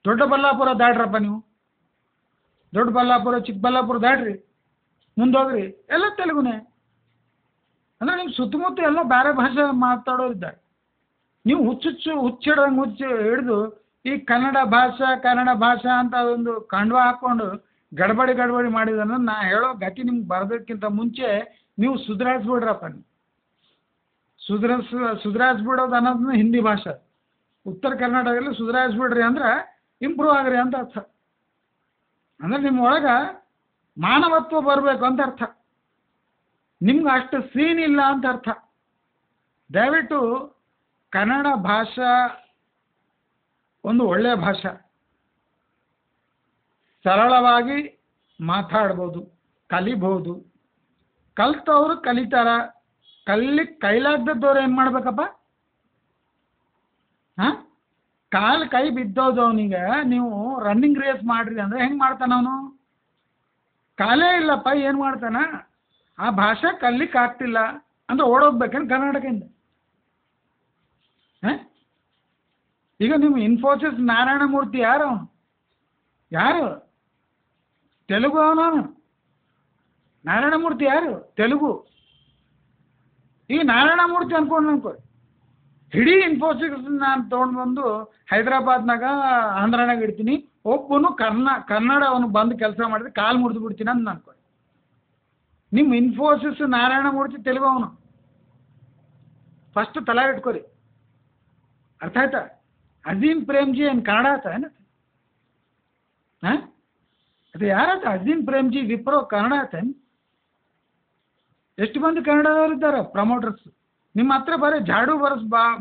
ದೊಡ್ಡಬಳ್ಳಾಪುರ ದಾಟ್ರಪ್ಪ ನೀವು, ದೊಡ್ಡಬಳ್ಳಾಪುರ ಚಿಕ್ಕಬಳ್ಳಾಪುರ ದಾಟ್ರಿ, ಮುಂದೋಗ್ರಿ ಎಲ್ಲ ತೆಲುಗುನೇ. ಅಂದರೆ ನಿಮ್ಮ ಸುತ್ತಮುತ್ತ ಎಲ್ಲ ಬೇರೆ ಭಾಷೆ ಮಾತಾಡೋರು ಇದ್ದಾರೆ. ನೀವು ಹುಚ್ಚಿಡ್ದಂಗೆ ಹಿಡಿದು ಈ ಕನ್ನಡ ಭಾಷಾ ಅಂತ ಒಂದು ಕಂಡ್ವ ಹಾಕ್ಕೊಂಡು ಗಡ್ಬಡಿ ಮಾಡಿದ್ರೆ ನಾ ಹೇಳೋ ಗತಿ ನಿಮ್ಗೆ ಬರೋದಕ್ಕಿಂತ ಮುಂಚೆ ನೀವು ಸುಧಾರಿಸ್ಬಿಡ್ರಪ್ಪ. ನೀವು ಸುಧಾರಿಸ್ಬಿಡೋದು ಅನ್ನೋದನ್ನ ಹಿಂದಿ ಭಾಷೆ. ಉತ್ತರ ಕರ್ನಾಟಕದಲ್ಲಿ ಸುಧಾರಿಸ್ಬಿಡ್ರಿ ಅಂದ್ರೆ ಇಂಪ್ರೂವ್ ಆಗ್ರಿ ಅಂತ ಅರ್ಥ. ಅಂದರೆ ನಿಮ್ಮ ಒಳಗೆ ಮಾನವತ್ವ ಬರಬೇಕು ಅಂತ ಅರ್ಥ. ನಿಮ್ಗೆ ಅಷ್ಟು ಸೀನ್ ಇಲ್ಲ ಅಂತ ಅರ್ಥ. ದಯವಿಟ್ಟು ಕನ್ನಡ ಭಾಷಾ ಒಂದು ಒಳ್ಳೆಯ ಭಾಷೆ, ಸರಳವಾಗಿ ಮಾತಾಡ್ಬೋದು, ಕಲಿಬೋದು. ಕಲ್ತವ್ರು ಕಲಿತಾರ, ಕೈಲಾಗ್ದವ್ರು ಏನು ಮಾಡ್ಬೇಕಪ್ಪ? ಹಾಂ, ಕೈ ಬಿದ್ದೋದು ಅವನಿಗೆ ನೀವು ರನ್ನಿಂಗ್ ರೇಸ್ ಮಾಡ್ರಿ ಅಂದರೆ ಹೆಂಗೆ ಮಾಡ್ತಾನ ಅವನು? ಕಾಲೇ ಇಲ್ಲಪ್ಪ, ಏನು ಮಾಡ್ತಾನ? ಆ ಭಾಷೆ ಕಲಿಕ್ಕೆ ಆಗ್ತಿಲ್ಲ ಅಂದ್ರೆ ಓಡೋಗ್ಬೇಕೇನು ಕರ್ನಾಟಕದಿಂದ? ಹಾಂ, ಈಗ ನಿಮ್ಮ ಇನ್ಫೋಸಿಸ್ ನಾರಾಯಣ ಮೂರ್ತಿ ಯಾರು? ಅವನು ಯಾರು? ತೆಲುಗು ಅವನು. ನಾರಾಯಣ ಮೂರ್ತಿ ಯಾರು? ತೆಲುಗು. ಈಗ ನಾರಾಯಣ ಮೂರ್ತಿ ಅನ್ಕೊ ಇಡೀ ಇನ್ಫೋಸಿಸ್ ನಾನು ತೊಗೊಂಡು ಬಂದು ಹೈದರಾಬಾದ್ನಾಗ ಆಂಧ್ರನಾಗ ಇಡ್ತೀನಿ, ಒಬ್ಬನು ಕನ್ನಡ ಅವನು ಬಂದು ಕೆಲಸ ಮಾಡಿದ್ರೆ ಕಾಲು ಮುರಿದು ಬಿಡ್ತೀನಿ ಅಂತ ಅನ್ಕೊ. ನಿಮ್ಮ ಇನ್ಫೋಸಿಸ್ ನಾರಾಯಣ ಮೂರ್ತಿ ತೆಲುಗು ಅವನು. ಫಸ್ಟ್ ತಲೆ ಇಟ್ಕೊರಿ, ಅರ್ಥ ಆಯ್ತಾ? ಅಜೀಮ್ ಪ್ರೇಮ್ಜಿ ಏನು ಕನ್ನಡ ಆತ ಏನು? ಹಾಂ, ಅದು ಯಾರಾತ? ಅಜೀಮ್ ಪ್ರೇಮ್ಜಿ ವಿಪ್ರೋ ಕನ್ನಡ ಆತೇನು? ಎಷ್ಟು ಮಂದಿ ಕನ್ನಡದವ್ರು ಇದ್ದಾರೆ ಪ್ರಮೋಟರ್ಸ್ ನಿಮ್ಮ ಹತ್ರ? ಬರೀ ಜಾಡು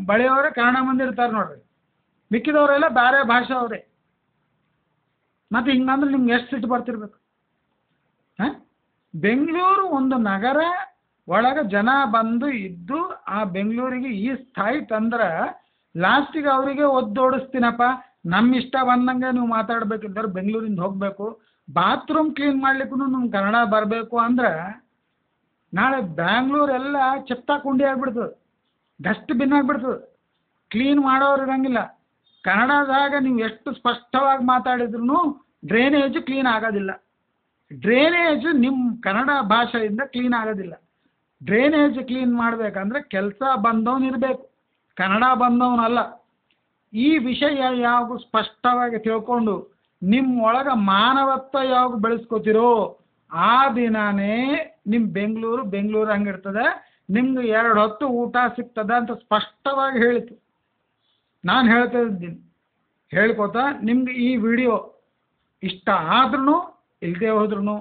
ಬಳೆಯವರೇ ಕನ್ನಡ ಮಂದಿ ಇರ್ತಾರೆ ನೋಡ್ರಿ, ಮಿಕ್ಕಿದವರೆಲ್ಲ ಬೇರೆ ಭಾಷೆ ಅವರೇ. ಮತ್ತು ಹಿಂಗಂದ್ರೆ ನಿಮ್ಗೆ ಎಷ್ಟು ಸಿಟ್ಟು ಬರ್ತಿರ್ಬೇಕು? ಹಾಂ, ಬೆಂಗಳೂರು ಒಂದು ನಗರ ಒಳಗೆ ಜನ ಬಂದು ಇದ್ದು ಆ ಬೆಂಗಳೂರಿಗೆ ಈ ಸ್ಥಾಯಿ ತಂದ್ರೆ ಲಾಸ್ಟಿಗೆ ಅವರಿಗೆ ಒದ್ದೋಡಿಸ್ತೀನಪ್ಪ, ನಮ್ಮ ಇಷ್ಟ ಬಂದಂಗೆ ನೀವು ಮಾತಾಡ್ಬೇಕಿದ್ದಾರೆ, ಬೆಂಗಳೂರಿಂದ ಹೋಗಬೇಕು, ಬಾತ್ರೂಮ್ ಕ್ಲೀನ್ ಮಾಡ್ಲಿಕ್ಕೂ ನಿಮ್ಗೆ ಕನ್ನಡ ಬರಬೇಕು ಅಂದ್ರೆ ನಾಳೆ ಬ್ಯಾಂಗ್ಳೂರೆಲ್ಲ ಚೆತ್ತ ಕುಂಡಿ ಆಗಿಬಿಡ್ತದೆ, ಡಸ್ಟ್ಬಿನ್ ಆಗಿಬಿಡ್ತದೆ, ಕ್ಲೀನ್ ಮಾಡೋರು ಇರಂಗಿಲ್ಲ. ಕನ್ನಡದಾಗ ನೀವು ಎಷ್ಟು ಸ್ಪಷ್ಟವಾಗಿ ಮಾತಾಡಿದ್ರು ಡ್ರೈನೇಜ್ ಕ್ಲೀನ್ ಆಗೋದಿಲ್ಲ. ಡ್ರೈನೇಜ್ ನಿಮ್ಮ ಕನ್ನಡ ಭಾಷೆಯಿಂದ ಕ್ಲೀನ್ ಆಗೋದಿಲ್ಲ. ಡ್ರೈನೇಜ್ ಕ್ಲೀನ್ ಮಾಡಬೇಕಂದ್ರೆ ಕೆಲಸ ಬಂದವನು ಇರಬೇಕು, ಕನ್ನಡ ಬಂದವನಲ್ಲ. ಈ ವಿಷಯ ಯಾವಾಗ ಸ್ಪಷ್ಟವಾಗಿ ತಿಳ್ಕೊಂಡು ನಿಮ್ಮ ಒಳಗೆ ಮಾನವತ್ವ ಯಾವಾಗ ಬೆಳೆಸ್ಕೋತಿರೋ ಆ ದಿನಾನೇ ನಿಮ್ಮ ಬೆಂಗಳೂರು ಹಂಗಿರ್ತದೆ, ನಿಮ್ಗೆ 2 ಹೊತ್ತು ಊಟ ಸಿಗ್ತದೆ ಅಂತ ಸ್ಪಷ್ಟವಾಗಿ ಹೇಳಿತು. ನಾನು ಹೇಳ್ತಾ ಇದ್ದೀನಿ, ಹೇಳ್ಕೊತಾ ನಿಮ್ಗೆ ಈ ವಿಡಿಯೋ ಇಷ್ಟ ಆದ್ರೂ ಇಲ್ಲದೆ ಹೋದ್ರೂ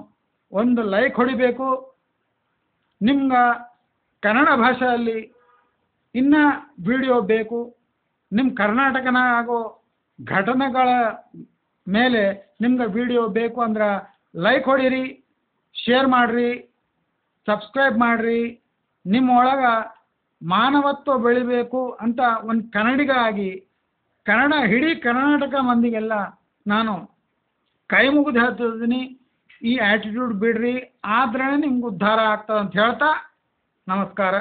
ಒಂದು ಲೈಕ್ ಹೊಡಿಬೇಕು. ನಿಮ್ಗೆ ಕನ್ನಡ ಭಾಷೆಯಲ್ಲಿ ಇನ್ನೂ ವಿಡಿಯೋ ಬೇಕು, ನಿಮ್ಮ ಕರ್ನಾಟಕನ ಆಗೋ ಘಟನೆಗಳ ಮೇಲೆ ನಿಮ್ಗೆ ವಿಡಿಯೋ ಬೇಕು ಅಂದ್ರೆ ಲೈಕ್ ಹೊಡೀರಿ, ಶೇರ್ ಮಾಡಿರಿ, ಸಬ್ಸ್ಕ್ರೈಬ್ ಮಾಡಿರಿ. ನಿಮ್ಮ ಒಳಗೆ ಮಾನವತ್ವ ಬೆಳಿಬೇಕು ಅಂತ ಒಂದು ಕನ್ನಡಿಗ ಆಗಿ ಇಡೀ ಕರ್ನಾಟಕ ಮಂದಿಗೆಲ್ಲ ನಾನು ಕೈ ಮುಗಿದು ಹೇಳ್ತಿದ್ದೀನಿ, ಈ ಆ್ಯಟಿಟ್ಯೂಡ್ ಬಿಡ್ರಿ, ಆದ್ರೆ ನಿಮ್ಗೆ ಉದ್ಧಾರ ಆಗ್ತದೆ ಅಂತ ಹೇಳ್ತಾ ನಮಸ್ಕಾರ.